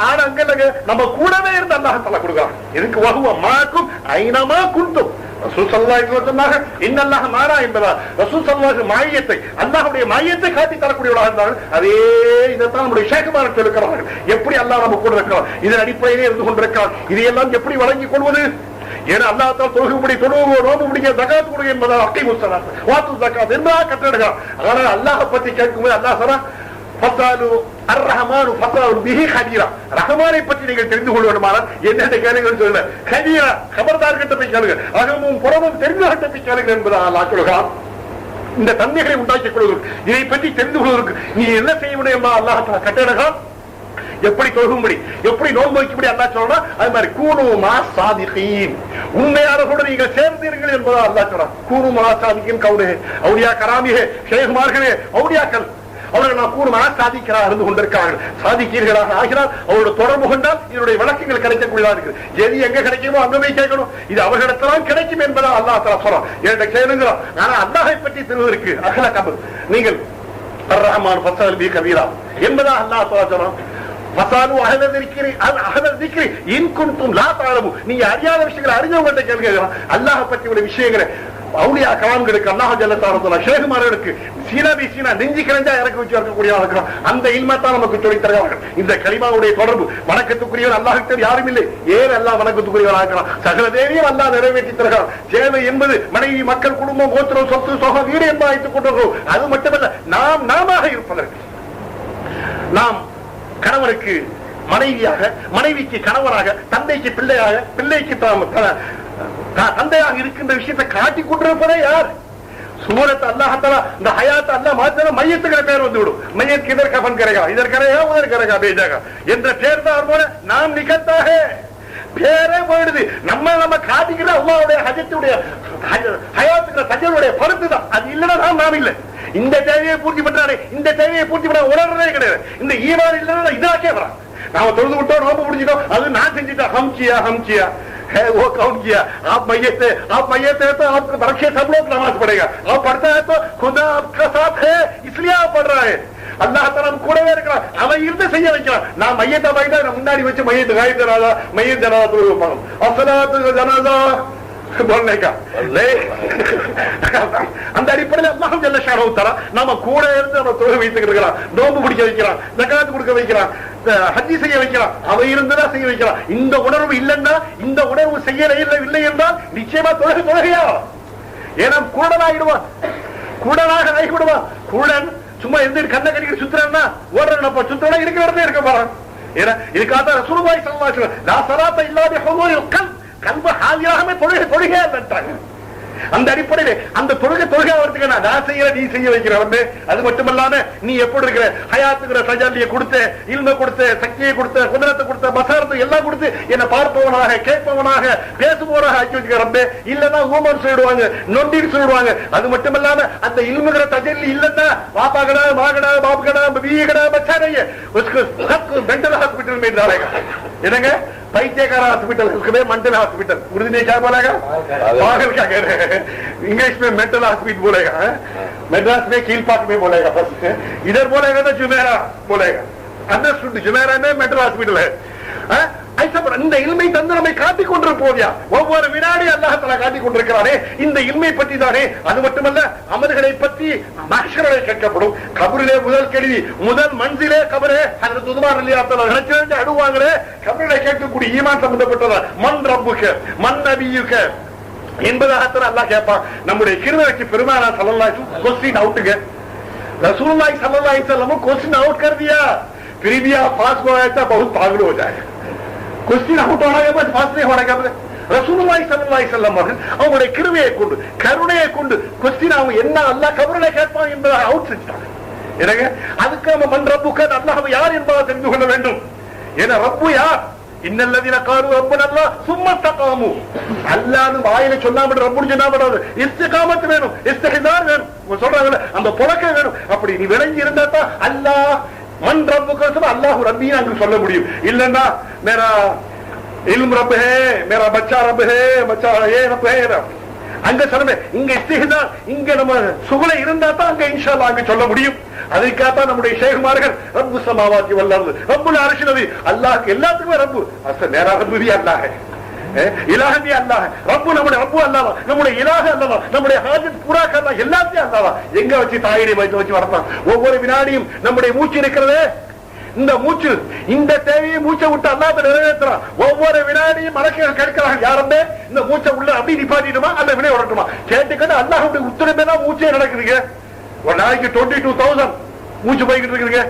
ஆனா அங்க நம்ம கூடவே இருந்து அல்லாஹ் தஆலா கொடுக்கிறான். இதுக்கு வஹுவ மாக்கும் ஐனமா குன்தும். ரசூல் ஸல்லல்லாஹு அலைஹி வஸல்லம் சொன்னாங்க, இன்னல்லாஹ மானா என்பதா. ரசூல் ஸல்லல்லாஹு அலைஹி மாயத்தை, அல்லாஹ்வுடைய மாயத்தை காட்டி தரக்கூடியவர்களாக இருந்தார்கள். அதே இதைத்தான் நம்முடைய ஷேக்குமார் சொல்லுகிறார்கள். எப்படி அல்லாஹ் நம்ம கூட இருக்கிறான், இதன் அடிப்படையிலே இருந்து கொண்டிருக்கிறான். இதையெல்லாம் எப்படி வழங்கிக் கொள்வது? ஏன்னா அல்லாஹ் தான் தொழுகும்படி தொழுவோ, நோம்பு பிடிக்க, ஜகாத் கொடுங்க என்பதா, அக்கீமுஸ் ஸலாத் வாத்து ஜகாத் என்பதா கட்டளையிடுகிறான். அதனால அல்லாஹ் பத்தி கேட்கும்போது அல்லாஹ் சொல்றான், ஃபஸாலு அர்-ரஹ்மானு ஃபஸாலு பிஹி கபீரா. ரஹ்மானை பற்றி நீங்கள் தெரிந்து கொள்ள வேண்டுமானால் என்னென்ன கேளுங்கன்னு சொல்லல, கபீரா கபர்தார் கிட்ட போய் கேளுங்க, அகமும் புறமும் தெரிந்தவர்கிட்ட போய் கேளுங்க என்பதா அல்லாஹ் சொல்கிறான். இந்த தன்மைகளை உண்டாக்கிக் கொள்வதற்கு, இதை பற்றி தெரிந்து கொள்வதற்கு நீ என்ன செய்ய முடியும் அல்லாஹ் கட்டளையிடுகிறான். எப்படி தொழுகும்படி, எப்படி நோன்பு வைக்கும்படி அல்லாஹ் சொல்றான். அது மாதிரி கூனு மா சாதிகீன், உண்மையாளர்களோடு நீங்கள் சேர்ந்தீர்கள் என்பதா அல்லாஹ் சொல்றான். கூனு மா சாதிகீன் கவுனே அவுலியா கராமிஹே ஷேகுமார்களே அவுலியாக்கள் அவர்கள் நான் கூறுமா சாதிக்கிறார் இருந்து கொண்டிருக்கிறார்கள். சாதிக்கீர்களாக ஆகிறார். அவரோட தொடர்பு கொண்டால் இதனுடைய விளக்கங்கள் கிடைக்கக்கூடியதா இருக்கு. எது எங்க கிடைக்குமோ அங்கமே கேட்கணும். இது அவர்களிடத்தான் கிடைக்கும் என்பதா அல்லாஹ் தஆலா சொல்றான். என்கிட்ட கேளுங்கிறான். ஆனா அல்லாஹை பற்றி தெரிவதற்கு அகல கபர் நீங்கள் அர்-ரஹ்மான் ஃபஸால் பி கபீரா என்பதா அல்லாஹ் தஆலா சொல்றான். ஃபஸாலு அஹல ذிக்ரி அஹல ذிக்ரி இன் குன்தும் லா தஅலமு. நீங்க அறியாத விஷயங்களை அறிஞ்சவங்கள்ட்ட கேளுங்க. அல்லாஹ் பற்றி உள்ள விஷயங்களை அவுலியா கலாம்களுக்கு அல்லாஹ் ஜல்ல தஆலா ஷேகுமார்களுக்கு சீனாபி சீனா நெஞ்சி கிரஞ்சா இறக்கி வச்சு இருக்கக்கூடிய அந்த இல்மத்தான் நமக்கு சொல்லித் தருவார்கள். இந்த கலிமாவுடைய தொடர்பு வணக்கத்துக்குரியவர் அல்லாஹ்விடம் யாரும் இல்லை. ஏன் அல்லாஹ் வணக்கத்துக்குரியவராக இருக்கிறான்? சகல தேவையும் அல்லாஹ் நிறைவேற்றி தருகிறான். சேவை என்பது மனைவி, மக்கள், குடும்பம், கோத்திரம், சொத்து, சொகம், வீடு என்பதை வைத்துக் கொண்டிருக்கிறோம். அது மட்டுமல்ல, நாம இருப்பதற்கு, நாம் கணவருக்கு மனைவியாக, மனைவிக்கு கணவராக, தந்தைக்கு பிள்ளையாக, பிள்ளைக்கு தந்தையாக இருக்கின்ற விஷயத்தை காட்டி கொண்டிருப்பதே யார்? சூரத் அல்லாஹ் தஆலா இந்த ஹயாத் அல்லாஹ் மாத்திர மையத்துக்கு பேர் வந்து விடும். மையத் கிதர் கஃபன் கரேகா, இதர் கரேகா, உதர் கரேகா, பேஜாகா என்ற பேர் தான் போல நாம் நிகழ்த்தாக பேரே போயிடுது. நம்ம காட்டிக்கிற அல்லாஹ்வுடைய ஹஜத்துடைய ஹயாத்துக்கு சஜலுடைய பருத்து தான். அது இல்லைன்னா நாம் இல்லை. இந்த தேவையை பூர்த்தி பண்றானே, இந்த தேவையை பூர்த்தி பண்ண உணர்றதே கிடையாது. இந்த ஈமான் இல்லைன்னா இதாக்கே வரான். நாம தொழுது விட்டோம், நோம்பு பிடிச்சிட்டோம், அது நான் செஞ்சுட்டேன், ஹம்சியா है वो काउंट किया. आप मैयत है तो आप बरखे सब लोग नमाज पढ़ेगा. आप पढ़ता है तो खुदा आपका साथ है, इसलिए आप पढ़ रहा है. அல்லாஹ் தஆலா கூடவே இருக்கிறான். அவன் இருந்து செய்ய வைக்கிறான். நான் மையத்தை வாங்கிட்டா முன்னாடி வச்சு மையத்து காய் தராதா, மையத் ஜனாதா தொழுவாங்க. அஸ்ஸலாத்து ஜனாதா बोलने का அந்த அடிப்படையில் அல்லாஹ் ஜல்ல ஷானஹு தஆலா நாம கூட இருந்து நம்ம தொழுகை வைத்துக்கிட்டு இருக்கிறான், நோன்பு பிடிக்க வைக்கிறான், ஜகாத் கொடுக்க வைக்கிறான், ஹஜ்ஜி செய்ய வைக்கிறான். அவ இருந்துதான் செய்ய வைக்கிறான். இந்த உணர்வு இல்லைன்னா, இந்த உணர்வு இல்லை என்றால் நிச்சயமா தொழுகையா? ஏன்னா குருடனாகிடுவான், குருடனாக ஆகிவிடுவான். குருடன் சும்மா எந்த கண்ணை கட்டிக்கிட்டு சுத்துறான்னா ஓடுறப்ப சுத்தனா இருக்கிற இடத்துல இருக்க போறான். ஏன்னா இதுக்காக ரசூலுல்லாஹி ஸல்லல்லாஹு அலைஹி வஸல்லம் லா ஸலாத்த இல்லா பிஹுதூரில் கல்ப், கல்பு ஹாலியாகவே தொழுகை இல்லைன்றாங்க. அந்த அடிப்படையிலே அந்த தொழுகை ஆகிறதுக்கு நான் செய்யற, நீ செய்ய வைக்கிறவன். அது மட்டுமல்லாம நீ எப்படி இருக்கிற ஹயாத்துக்கிற சஜாலியை கொடுத்த, இல்ம கொடுத்த, சக்தியை கொடுத்த, குதிரத்தை கொடுத்த, மசாரத்தை எல்லாம் கொடுத்து என்ன பார்ப்பவனாக, கேட்பவனாக, பேசுபவனாக ஆக்கி வச்சுக்கிறப்ப. இல்லன்னா ஊமன் சொல்லிடுவாங்க, நொண்டின்னு சொல்லிடுவாங்க. அது மட்டுமல்லாம அந்த இல்முகிற தஜல்லி இல்லன்னா பாப்பா கடா, மாகடா, பாபு கடா, பிஏ கடா, பச்சாரைய மென்டல் ஹாஸ்பிட்டல் में डालेगा. என்னங்க பைத்தியக்கார हॉस्पिटल, उसके मेंटल हॉस्पिटल, उर्दू में क्या बोलेगा? पागल क्या कह रहे हैं? इंग्लिश में मेंटल हॉस्पिटल बोलेगा, मद्रास में कील पार्क में बोलेगा, बस इधर बोलेगा तो जुमेरा बोलेगा. अंडरस्टूड? जुमेरा में मेंटल हॉस्पिटल है. இந்த இல்மை தந்து நம்மை காட்டிக் கொண்டிருப்போம். ஒவ்வொரு வினாடி அல்லாஹ் தஆலா காட்டிக் கொண்டிருக்கிறாரே இந்த இல்மை பற்றி தானே. அது மட்டுமல்ல, அமல்களை பற்றி மஹ்ஷரிலே கேட்கப்படும். கபரிலே முதல் கேள்வி, முதல் மன்சிலே கபரே. ஹஜ்ரத் உஸ்மான் ரலியல்லாஹு தஆலா நினைச்சு அழுவாங்களே, கபரிலே கேட்கக்கூடிய ஈமான் சம்பந்தப்பட்டதா, மன் ரப்புக மன் நபியுக என்பதாக அல்லாஹ் கேட்பான். நம்முடைய கிருபைக்கு பெருமானார் ஸல்லல்லாஹு அலைஹி வஸல்லம் क्वेश्चन आउट है. रसूलुल्लाह सल्लल्लाहु अलैहि वसल्लम क्वेश्चन आउट कर दिया, फिर भी आप पास हो गए तो बहुत पागल हो जाएगा. क्वेश्चन आउट होने के बाद पास नहीं होने का ரசூலுல்லாஹி ஸல்லல்லாஹு அலைஹி வஸல்லம் அவங்களுடைய கிருபையை கொண்டு, கருணையை கொண்டு क्वेश्चन அவங்க என்ன அல்லாஹ் கபரிலே கேட்பான் என்பதை அவுட் செஞ்சாங்க. எனக்கு அதுக்கு நம்ம மன் ரப்புக அல்லாஹ் யார் என்பதை தெரிந்து கொள்ள வேண்டும். ஏன்னா ரப்பு யார்? இன்னல்லதீன காலு ரப்பனா அல்லாஹ் சும்ம தகாமு. அல்லாஹ்னு வாயில சொன்னாம ரப்புன்னு சொன்னா படாது. இஸ்திகாமத் வேணும், இஸ்திஹ்தார் வேணும். சொல்றாங்கல்ல அந்த புலக்கம் வேணும். அப்படி நீ விளங்கி இருந்தா தான் அல்லாஹ் மன் ரப்புக சொன்னா அல்லாஹ் ரப்பின்னு அங்க சொல்ல முடியும். இல்லன்னா மேரா इल्म रब है, मेरा बच्चा रब है, बच्चा ये रब है. அங்க சொல்ல இங்க இஸ்திஹ்தா, இங்க நம்ம சுகுலை இருந்தா தான் அங்க இன்ஷா அல்லாஹ் அங்க சொல்ல முடியும். அதுக்காகத்தான் நம்முடைய ஷேகுமார்கள் ரப்பு சமாவாத்தி வல்லர்து ரப்புல் அர்ஷ் நபி, அல்லாஹ்க்கு எல்லாத்துக்குமே ரப்பு அசல் நேரா ரப்பு भी अल्लाह है, इलाह भी अल्लाह है, ரப்பு நம்முடைய ரப்பு அல்லாஹ், நம்முடைய இலாஹ அல்லாஹ், நம்முடைய ஹாஜத் பூரா கர்னா எல்லாத்தையும் அல்லாஹ். எங்க வச்சு தாயினை வச்சு வரலாம். ஒவ்வொரு வினாடியும் நம்முடைய மூச்சு இருக்கிறதே, இந்த மூச்சு, இந்த தேவையை மூச்சை விட்டு அல்லாஹ் நிறைவேற்றுறான். ஒவ்வொரு வினாடியும் மலக்குகள் கேட்கிறாங்க, யாருமே இந்த மூச்சை உள்ள அப்படி நிப்பாட்டிடுமா அல்ல வினை வரட்டுமா கேட்டுக்கிட்டு அல்லாஹ்வுடைய உத்தரவே தான் மூச்சே நடக்குதுங்க. ஒரு நாளைக்கு 22,000 மூச்சு போய்கிட்டு இருக்குதுங்க.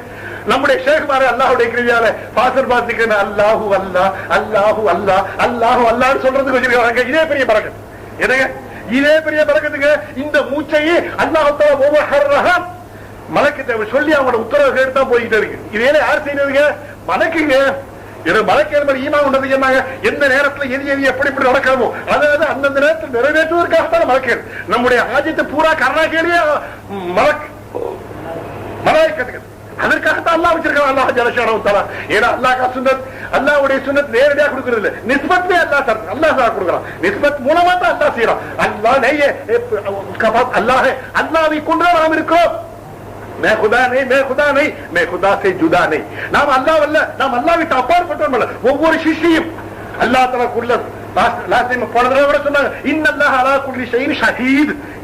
நம்முடைய ஷேகுமார அல்லாஹ்வுடைய கிருபையால பாசர் பாசிக்க அல்லாஹு அல்லாஹ் அல்லாஹு அல்லாஹ் அல்லாஹு அல்லாஹ்னு சொல்றதுக்கு வச்சிருக்காங்க. இதே பெரிய பரக்கத் என்னங்க, இதே பெரிய பரக்கத்துக்கு இந்த மூச்சையே அல்லாஹ் தஆலா ஒவ்வொரு மலக்கத்தை சொல்லி அவங்களோட உத்தரவு கேட்டு தான் போய்கிட்டே இருக்கு. இதே யார் செய்யறதுங்க? மலக்குங்க. மலக்கு ஈமான் கொண்டது சொன்னாங்க, எந்த நேரத்தில் எது எது எப்படி எப்படி நடக்கணுமோ அதாவது அந்தந்த நேரத்தில் நிறைவேற்றுவதற்காகத்தான் மலக்கு. நம்முடைய ஆஜத்தை பூரா கர்ணா கேளிய மலக்கு மலாய்க்கத்துக்கு அதற்காகத்தான் அல்லாஹ் வச்சிருக்கான். அல்லாஹ் ஜல்லஷானஹு தஆலா ஏன்னா அல்லாஹ் சுன்னத், அல்லாஹ்வுடைய சுன்னத் நேரடியாக கொடுக்கிறது இல்ல, நிஸ்பத் அல்லாஹ் தர அல்லாஹ் தான் கொடுக்கிறான். நிஸ்பத் மூலமா தான் அல்லாஹ் செய்யறான். அல்லாஹ் நஹி उसका बात अल्लाह है, அல்லாஹ்வை கொண்டு நாம் இருக்கோம். मैं खुदा नहीं, मैं खुदा नहीं, मैं खुदा से जुदा नहीं. நாம் அல்லாஹ் அல்ல, நாம் அல்லாஹ்வை அப்பாற்பட்டவர்கள் அல்ல. ஒவ்வொரு சிஷ்யையும் அல்லாஹ் தஆலாக்குள்ள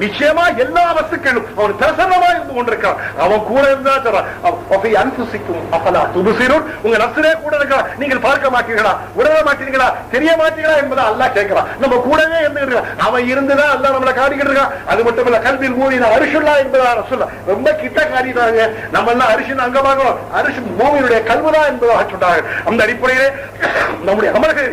நிச்சயமா எல்லா வஸ்துக்களும் அவன் பிரசன்னமா இருந்து கொண்டிருக்கான். அவன் கூட இருந்தா உங்க நப்சிலே கூட இருக்கிறான். நீங்கள் பார்க்க மாட்டீர்களா, உணர மாட்டீர்களா, தெரிய மாட்டீங்களா என்பதை அல்லாஹ் கேட்கிறான். நம்ம கூடவே இருந்து அவன் இருந்துதான் அல்லாஹ் நம்மளை காட்டிக்கிட்டு இருக்கான். அது மட்டும் இல்ல, கல்வியில் மூவின அரிசுல்லா என்பதா ரசூலுல்லாஹ் ரொம்ப கிட்ட காட்டிட்டாங்க. நம்ம எல்லாம் அரிசின் அங்கமாக அரிசி மூவினுடைய கல்விதா என்பதாக சொன்னாங்க. அந்த அடிப்படையிலே நம்முடைய அமல்கள்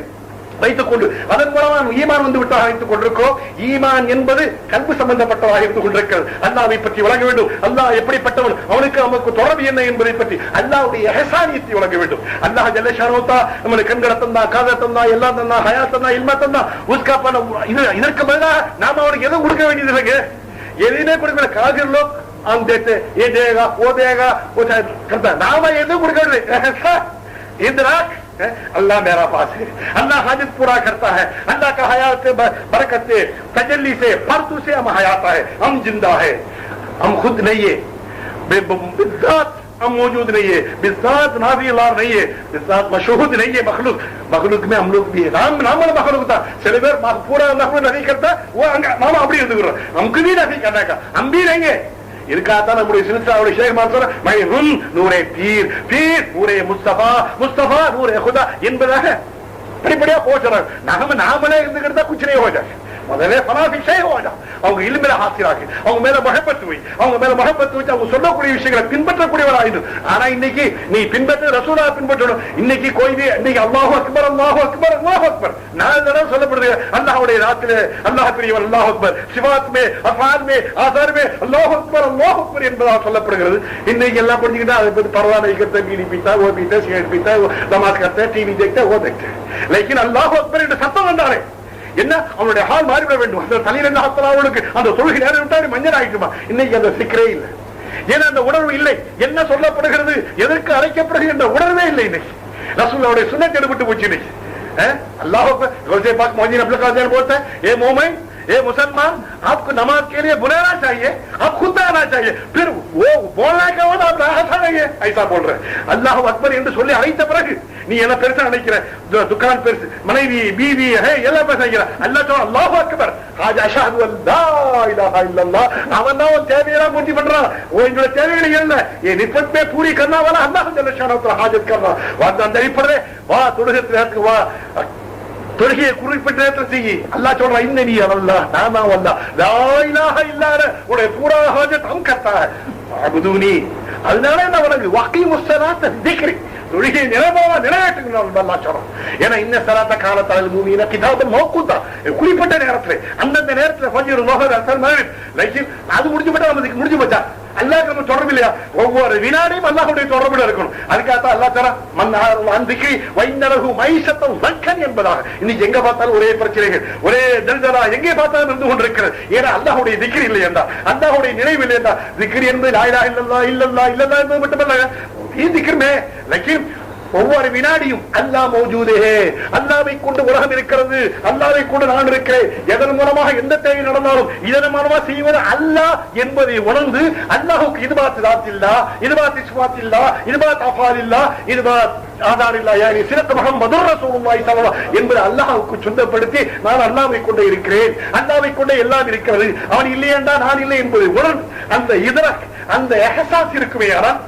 வைத்துக் கொண்டு அதன் மூலமா ஈமான் வந்து விட்டாக வைத்துக் கொண்டிருக்கிறோம். ஈமான் என்பது கல்வி சம்பந்தப்பட்டதாக இருந்து கொண்டிருக்கிறது. அல்லாஹ்வை பற்றி வழங்க வேண்டும். அல்லாஹ் எப்படிப்பட்டவன், அவனுக்கு நமக்கு தொடர்பு என்ன என்பதை பற்றி அல்லாஹ்வுடைய இஹ்சானியத்தை வழங்க வேண்டும். அல்லாஹ் ஜல்லஷானஹு தஆலா நம்மளுக்கு கண்களை தந்தா, காதை தந்தா, எல்லாம் தந்தா, ஹயாத் தந்தா, இல்ம தந்தா, உஸ்கா பன இதற்கு பதிலாக நாம அவனுக்கு எதுவும் கொடுக்க வேண்டியது இல்லைங்க. எதுவுமே கொடுக்கல. காஃபிர் லோக் हम देते ये देगा वो देगा वो करता, नाम ये கொடுக்க வேண்டியது इदराक अल्लाह मेरा पास है, अल्लाह हाजत पूरा करता है, अल्लाह का हयात से बरकत से तजल्ली से फर्द से हम हयात है, हम जिंदा है, हम खुद नहीं है, बिज़ात हम मौजूद नहीं है, बिज़ात नाज़िलार नहीं है, बिज़ात मशहूद नहीं है, मखलूक मखलूक में हम लोग भी है. नाम मखलूक था चले पूरा नफर नहीं करता वो नाम அப்படி இருந்துக்கிறோம். हमको भी नहीं करने का, हम भी नहीं है. இதுக்காகத்தான் நம்முடைய சில்சிலாவுடைய ஷேக் மான்சூர் மைஹுன் நூரே பீர், பீர் நூரே முஸ்தபா, முஸ்தபா நூரே खुदा என்பதாக படிப்படியா போச்சுறாங்க. நாமளே இருந்துக்கிட்டா குச்சிரே ஹோஜா முதல்ல ஃபனாஃபி ஷேக் ஹோஜா. அவங்க இல்மில ஹாசிராகி, அவங்க மேல மஹப்பத் வை, அவங்க மேல மஹப்பத் வச்சு அவங்க சொல்லக்கூடிய விஷயங்களை பின்பற்றக்கூடியவராயிடும். ஆனா இன்னைக்கு நீ பின்பற்ற ரசூலா பின்பற்றணும். இன்னைக்கு கோயிலே இன்னைக்கு அல்லாஹு அக்பர் அல்லாஹு அக்பர் அல்லாஹு அக்பர் 4 தடவை சொல்லப்படுது. அல்லாஹ்வுடைய ராத்திலே அல்லாஹ் பெரியவன் அல்லாஹு அக்பர், சிவாத் மே அஃபால் மே ஆசார் மே அல்லாஹு அக்பர் அல்லாஹு அக்பர் என்பதாக சொல்லப்படுகிறது. இன்னைக்கு எல்லாம் புரிஞ்சுக்கிட்டா அதை பத்தி பரவா नहीं करते, बीड़ी पीता वो पीता, सिगरेट पीता, वो नमाज करते, टीवी देखते, वो देखते. लेकिन அல்லாஹு அக்பர் என்று சத்தம் வந்தாலே என்ன அவனுடைய ஹால் மாறிவிட வேண்டும். அந்த தலையில் என்ன அவனுக்கு அந்த தொழுகை நேரம் விட்டா மஞ்சள் ஆயிட்டுமா. இன்னைக்கு அந்த சிக்கரே இல்லை. ஏன்னா அந்த உணர்வு இல்லை. என்ன சொல்லப்படுகிறது, எதற்கு அழைக்கப்படுகிறது என்ற உணர்வே இல்லை. இன்னைக்கு ரசூலுல்லாஹ்வுடைய சுன்னத் எடுபட்டு போச்சு. இன்னைக்கு अल्लाह गौसे पाक मोहद्दीन अब्दुल कादिर बोलते हैं, ये मोमिन ये मुसलमान आपको नमाज के लिए बुलाना चाहिए, आप खुद आना चाहिए, फिर वो बोलना क्या होता आप राहत नहीं है ऐसा बोल रहे. अल्लाह अकबर என்று சொல்லி அழைத்த பிறகு நீ என்ன பெருசா நினைக்கிற, துக்கான் பெருசு, மனைவி பீவி எல்லாம் பெருசா நினைக்கிற. அல்லாஹ் சொல்ல அல்லாஹு அக்பர் ஹாஜா அஷ்ஹது அல்லா இலாஹா இல்லல்லாஹ். அவன் தான் உன் தேவையெல்லாம் பூர்த்தி பண்றான். உன்னோட தேவைகள் என்ன ये निस्बत में पूरी करने वाला अल्लाह जल्ल शानहु हाजत कर रहा. அந்த அடிப்படையிலே வா தொழுகைக்கு வா, தொழுகையை குறிப்பிட்ட நேரத்தில் செய்யி. அல்லாஹ் சொல்றான் இன்னனி அல்லாஹ் நான் தான் அல்லாஹ் லா இலாஹ இல்லா அன உடைய பூரா ஹாஜத் ஹம் கர்த்தா है அபுதுனி. அதனால என்ன வணங்கு வகீமுஸ் ஸலாத் திக்ரி, தொழுகையை நிரந்தரமா நிறைவேற்றுங்கள் அல்லாஹ் சொல்றான். ஏன்னா இன்ன ஸலாத்த கானத் அலல் முஃமினீன கிதாபன் மௌகூதா, குறிப்பிட்ட நேரத்தில் அந்தந்த நேரத்தில் ஃபஜ்ர் லுஹர் அஸ்ர் மக்ரிப் லைக் அது முடிஞ்சு போட்டா நமக்கு முடிஞ்சு போச்சா. அல்லாஹ் நம்ம தொடர்பு இல்லையா, ஒவ்வொரு வினாடியும் அல்லாஹ்வுடைய தொடர்புல இருக்கணும். அதுக்காக அல்லாஹ் தஆலா மன்ஹாரு அன் திக்ரி வைன்னலஹு மைஷத்தன் வக்கன் என்பதாக. இன்னைக்கு எங்க பார்த்தாலும் ஒரே பிரச்சனைகள், ஒரே தல்தலா எங்கே பார்த்தாலும் இருந்து கொண்டிருக்கிறது. ஏன்னா அல்லாஹ்வுடைய திக்ர் இல்லை என்றா, அல்லாஹ்வுடைய நினைவு இல்லை என்றா. திக்ர் என்பது லா இலாஹ இல்லல்லாஹ் இல்லல்லாஹ் இல்லல்லாஹ் என்பது மட்டுமல்ல, ये जिक्र में लेकिन ஒவ்வொரு வினாடியும் அல்லாஹ் மௌஜூதே, அல்லாஹ்வை கொண்டு உலகம் இருக்கிறது, அல்லாஹ்வை கொண்டு நான் இருக்கிறேன். எதன் மூலமாக எந்த தேவை நடந்தாலும் இதன் மூலமா செய்வது அல்லாஹ் என்பதை உணர்ந்து அல்லாஹுக்கு இதுபாத் தாத்தில்லா, இதுபாத் இஸ்பாத்தில்லா, இதுபாத் அஃபாலில்லா, இதுபாத் ஆதாரில்லா, யானி சிறப்பு முஹம்மதுர் ரசூலுல்லாஹி ஸல்லல்லாஹு அலைஹி என்பது அல்லாஹ்வுக்கு சொந்தப்படுத்தி நான் அல்லாஹ்வை கொண்டு இருக்கிறேன், அல்லாஹ்வை கொண்டு எல்லாம் இருக்கிறது, அவன் இல்லை என்றால் நான் இல்லை என்பதை உணர்ந்து அந்த இதரக் அந்த எஹசாஸ் இருக்குமே, ஆனால்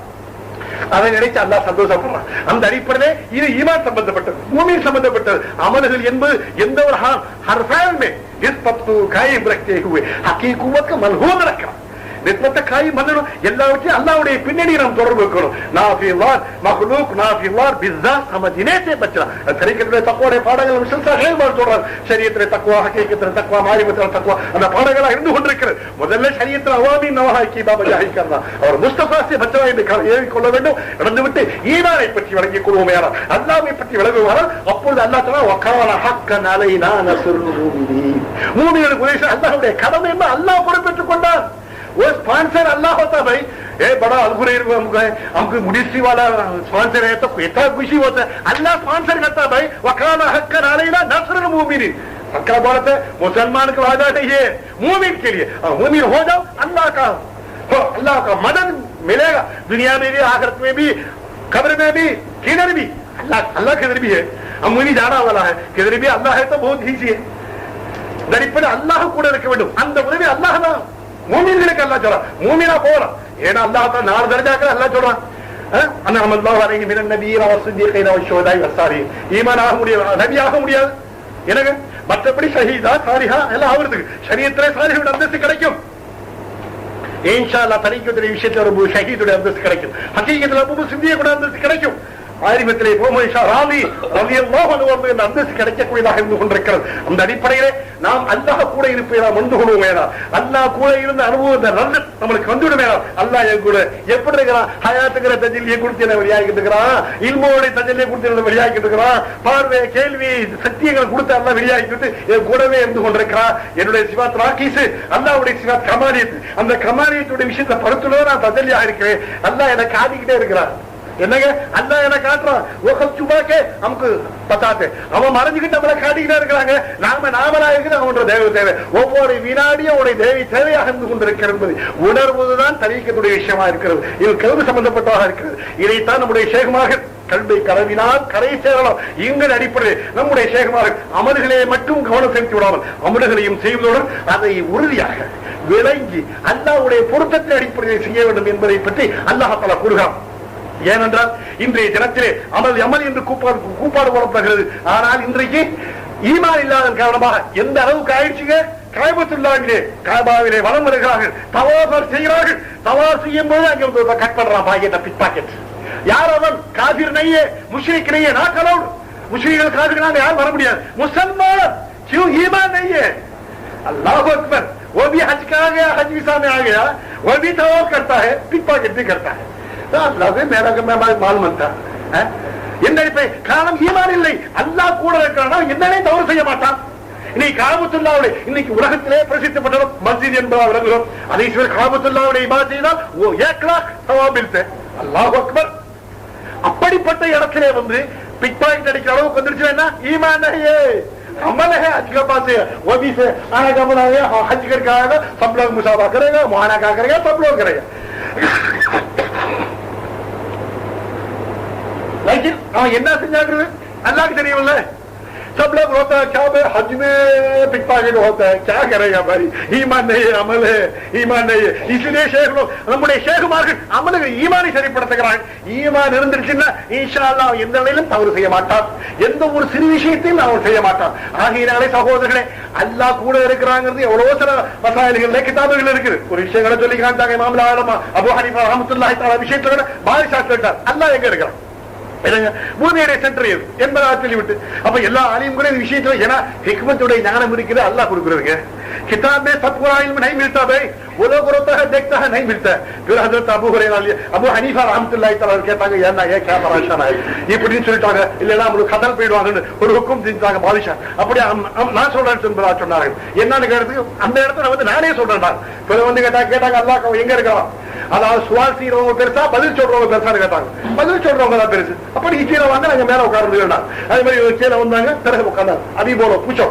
அதை நினைச்சு அல்லாஹ் சந்தோஷப்படுறான். அந்த அடிப்படையிலே இது ஈமான் சம்பந்தப்பட்டது, மூமின் சம்பந்தப்பட்டது. அமல்கள் என்பது எந்த ஒரு ஹர்ஃபாலுமே இஸ்பத்து காயிம் ரக்தே ஹுவே ஹகீகுவத் மல்ஹூம் ரக்கிறான். நிஸ்பத்த காயிம் பண்ணணும், எல்லாவற்றையும் அல்லாஹ்வுடைய பின்னணி நாம் தொடர்பு வைக்கணும். நாஃபில்லார் மஹ்லூக் நாஃபில்லார் பிஸ்ஸாத் சமஜினே से बचना. ஷரியத்திலே தக்வாவுடைய பாடங்கள் விசேஷமாக சொல்றார். ஷரியத்திலே தக்வா, ஹகீகத்திலே தக்வா, மாரிஃபத்திலே தக்வா, அந்த பாடங்களா இருந்து கொண்டிருக்கிறது. முதல்ல ஷரியத்தில் அவாமி நவஹி கி பாபா ஜாஹில் கர்னா அவர் முஸ்தபா से बचना என்று ஏறிக்கொள்ள வேண்டும். நடந்துவிட்டு ஈமானை பற்றி விளங்கிக் கொள்வோமேயானால், அல்லாஹ்வை பற்றி விளங்குவார்கள். அப்பொழுது அல்லாஹ் தஆலா வகால ஹக்கன் அலைனா நஸ்ருல் முஃமினீன், மூமின்களுக்கு உதவி அல்லாஹ்வுடைய கடமை என்று அல்லாஹ் பொறுப்பேற்றுக் கொண்டார். वो स्पॉन्सर अल्लाह होता भाई, ए बड़ा अलगुरेर हमको मुनिसी वाला स्पॉन्सर है तो कितना खुशी होता है. अल्लाह स्पॉन्सर करता भाई. वकाना हक्कन अलैना नस्रुल मुमिनीन. क्या बात है, मुसलमान का वादा नहीं है, मुमिन के लिए. मुमिन हो जाओ, अल्लाह का मदद मिलेगा दुनिया में भी, आखिरत में भी, कब्र में भी, किधर भी. अल्लाह किधर भी है, हम मुनी जाना वाला है, किधर भी अल्लाह है तो बहुत ईजी है. दरिपड़ अल्लाह கூட இருக்க வேண்டும். அந்த உதவி அல்லாஹ் தான் மூமின்களுக்கு அல்லாஹ் சொல்றான். மூமினா போறான், ஏன்னா அல்லாஹ் தான் 4 தரஜாக்கள் அல்லாஹ் சொல்றான். அன்அமல்லாஹு அலைஹி மினன் நபிய்யின வஸ்ஸிதீகீன வஷ்ஷுஹதாஇ வஸ்ஸாலிஹீன். ஈமான் ஆக முடியாது, நபி ஆக முடியாது. எனக்கு மற்றபடி ஷஹீதா சாலிஹா எல்லாம் ஆவறதுக்கு ஷரியத்திலே சாலிஹுடைய அந்தஸ்து கிடைக்கும். இன்ஷா அல்லாஹ் தரீக்கத்துடைய விஷயத்துல ஒரு ஷஹீதுடைய அந்தஸ்து கிடைக்கும். ஹகீகத்துல அபூ சித்தியக்குடைய அந்தஸ்து கிடைக்கும். ஆரிமத்திலே அந்தஸ்து கிடைக்கக்கூடியதாக இருந்து கொண்டிருக்கிறது. அந்த அடிப்படையிலே நாம் அல்லாஹ் கூட இருப்பதை வந்து கொள்வோமேனா, அல்லாஹ் கூட இருந்த அனுபவத்தை நம்மளுக்கு வந்துவிடுமேனா, அல்லாஹ் என் கூட எப்படி இருக்கிறான், ஹயாத்துக்கிற தஜிலியை கொடுத்து என்ன வெளியாகிட்டு இருக்கிறான், இல்மோடைய தஜிலியை கொடுத்து என்ன வெளியாகிட்டு இருக்கிறான், பார்வை கேள்வி சத்தியங்கள் கொடுத்து அல்லாஹ் வெளியாகிட்டு என் கூடவே இருந்து கொண்டிருக்கிறான். என்னுடைய சிவாத் ராக்கீஸ், அல்லாஹ்வுடைய சிவாத் கமாலியத், அந்த கமாலியத்துடைய விஷயத்தை படுத்துள்ளதோ நான் தஜலியாக இருக்கிறேன். அல்லாஹ் எனக்கு காட்டிக்கிட்டே இருக்கிறான். என்னங்க அல்லாஹ் என்ன காட்டுறான், நமக்கு பத்தாத்து அவன் மறைஞ்சுக்கிட்டு நம்மளை காட்டிக்கிட்டே இருக்கிறாங்க. நாமளா இருக்குது அவனோட தேவை தேவை. ஒவ்வொரு வினாடியும் அவனுடைய தேவை தேவையாக இருந்து கொண்டிருக்கிறது உணர்வதுதான் தரீக்கத்துடைய விஷயமா இருக்கிறது. இது கல்வி சம்பந்தப்பட்டதாக இருக்கிறது. இதைத்தான் நம்முடைய சேகமாக கல்வி கலவினால் கரை சேரலாம். எங்கள் அடிப்படையில் நம்முடைய சேகமாக அமல்களே மட்டும் கவனம் செலுத்தி விடாமல் அமல்களையும் செய்வதுடன் அதை உறுதியாக விளங்கி அல்லாஹ்வுடைய பொருத்தத்தின் அடிப்படையில் செய்ய வேண்டும் என்பதை பற்றி அல்லாஹ் தஆலா கூறுகிறான். ஏனென்றால் இன்றைய தினத்திலே அமல் அமல் என்று கூப்பாடு போடப்படுகிறது. ஆனால் இன்றைக்கு ஈமான் இல்லாத காரணமாக எந்த அளவுக்கு ஆயிடுச்சுங்க, காபத்துல்லாஹிலே காபாவிலே வலம் வருகிறார்கள், தவாஃப் செய்கிறார்கள். தவாஃப் செய்யும் போது அங்கே கட் பண்றான் பாக்கெட், பிக் பாக்கெட். யார் அவன்? காபிர் நையே, முஷ்ரிக் நையே, நான் கலவுட். முஷ்ரிக்கள் காபிர்களால் யாரும் வர முடியாது. मुसलमान क्यों ईमान नहीं है? अल्लाह अकबर. वो भी हज का आ गया, हज वीसा में आ गया, वो भी तवाफ करता है, पिक पॉकेट भी करता है. காரணம் ஈமான் இல்லை. அல்லாஹ் கூட இருக்கிறானா என்னன்னே தவறு செய்ய மாட்டான். இன்னைக்கு காபத்துல்லாஹ்வுடைய இன்னைக்கு உலகத்திலே பிரசித்தப்பட்ட மஸ்ஜித் என்பதாக விளங்குகிறோம். அதை காபத்துல்லாஹ்வுடைய இபாதத் செய்தால் 1 लाख சவாப் மில்தே. அல்லாஹ் அக்பர். அப்படிப்பட்ட இடத்திலே வந்து பிக் பாக்கெட் அடிக்கிற அளவுக்கு வந்துருச்சு. என்ன ईमान नहीं है, अमल है. हज के पास वो भी से आएगा, बनाएगा, हज करके आएगा, सब लोग मुसाफा करेगा, मुआना क्या करेगा, सब लोग करेगा. लेकिन அவன் என்ன செஞ்சாங்கிறது அல்லாஹ்க்கு தெரியும்ல. सब लोग होता है क्या भाई हज में पिक पॉकेट होता है, क्या करेगा भाई, ईमान नहीं है, अमल है, ईमान नहीं है. इसलिए शेख लोग நம்முடைய ஷேகுமார்கள் அமலுக்கு ஈமானை சரிப்படுத்துகிறார்கள். ஈமான் இருந்துச்சுன்னா இன்ஷா அல்லாஹ் எந்த நிலையிலும் தவறு செய்ய மாட்டான், எந்த ஒரு சிறு விஷயத்தையும் அவன் செய்ய மாட்டான். ஆகையினாலே சகோதரர்களே, அல்லாஹ் கூட இருக்கிறாங்கிறது எவ்வளவோ சில மசாயில்கள் கிதாபுகள் இருக்குது. ஒரு விஷயங்களை சொல்லி காட்டாங்க. இமாம் அபூ ஹனீஃபா ரஹ்மத்துல்லாஹி தஆலா விஷயத்துல பாரிஷா சொல்லிட்டார், அல்லாஹ் எங்க இருக்கிறான், பூமியுடைய சென்டர் என்பதாக சொல்லிவிட்டு அப்ப எல்லா ஆலியும் கூட இந்த விஷயத்துல ஏன்னா ஹிக்மத்துடைய ஞானம் இருக்குது, அல்லாஹ் கொடுக்குறதுங்க. किताब में सब पूरा इल्म नहीं मिलता भाई, वो लोग रोता है देखता है नहीं मिलता है. फिर हजरत अबू हनीफा रहमतुल्लाहि तआला கேட்டாங்க, ஏன்னா ஏன் क्या परेशान है இப்படின்னு சொல்லிட்டாங்க. இல்லைன்னா நம்மளுக்கு கதல் போயிடுவாங்க ஒரு ஹுக்கும் செஞ்சாங்க பாதிஷா. அப்படியே நான் சொல்றேன்னு என்பதாக சொன்னார்கள். என்னன்னு கேட்டதுக்கு அந்த இடத்துல வந்து நானே சொல்றேன். வந்து கேட்டாங்க அல்லாஹ் எங்க இருக்கலாம், அதாவது சுவால் செய்யறவங்க பெருசா, பதில் சொல்றவங்க பெருசான்னு கேட்டாங்க. பதில் சொல்றவங்க தான் பெருசு. அப்ப நீங்க கீழே வாங்க, நாங்க மேல உட்கார்ந்து வேண்டாம். அதே மாதிரி கீழே வந்தாங்க, பிறகு உட்கார்ந்தாங்க. அதே போல பூச்சோ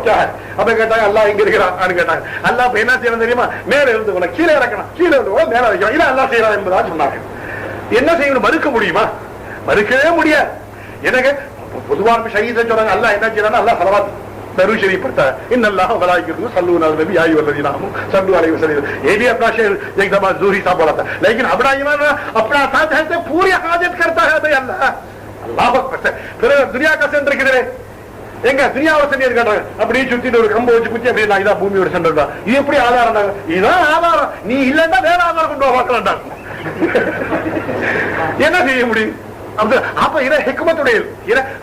அப்ப கேட்டாங்க, அல்லா இங்க இருக்கிறான்னு கேட்டாங்க. அல்லா இப்ப என்ன செய்யணும் தெரியுமா? மேல இருந்து கீழே இறக்கணும், கீழே இருந்து மேல வைக்கணும். இதான் அல்லா செய்யலாம் என்பதா சொன்னாங்க. என்ன செய்யணும்? மறுக்க முடியுமா? மறுக்கவே முடியாது. எனக்கு பொதுவான ஷஹீதை சொன்னாங்க. அல்லா என்ன செய்யறாங்க? அல்லா சலவாத் दरूद शरीफ पढ़ता है, इन्नल्लाह व मलाइकतुहु युसल्लूना अलन नबी या अय्युहल्लज़ीना आमनू सल्लू अलैहि वसल्लम. ये भी अपना शेर एक दफा ज़ुहरी साहब बोला था. लेकिन अपना ईमान अपना साथ है तो पूरी हाजत करता है भाई अल्लाह. अल्लाह अकबर. फिर दुनिया का सेंटर किधर है? எங்க துனியாவை சென்டர் கேட்டாங்க. அப்படியே சுத்திட்டு ஒரு கம்பை வச்சு குத்தி அப்படியே இதான் பூமியோட சென்டர் தான். இது எப்படி ஆதாரம்? இதுதான் ஆதாரம். நீ இல்லன்னா வேற ஆதாரம் கொண்டு வாங்கலாம். என்ன செய்ய முடியும்? அப்ப இத ஹிக்மத்துடைய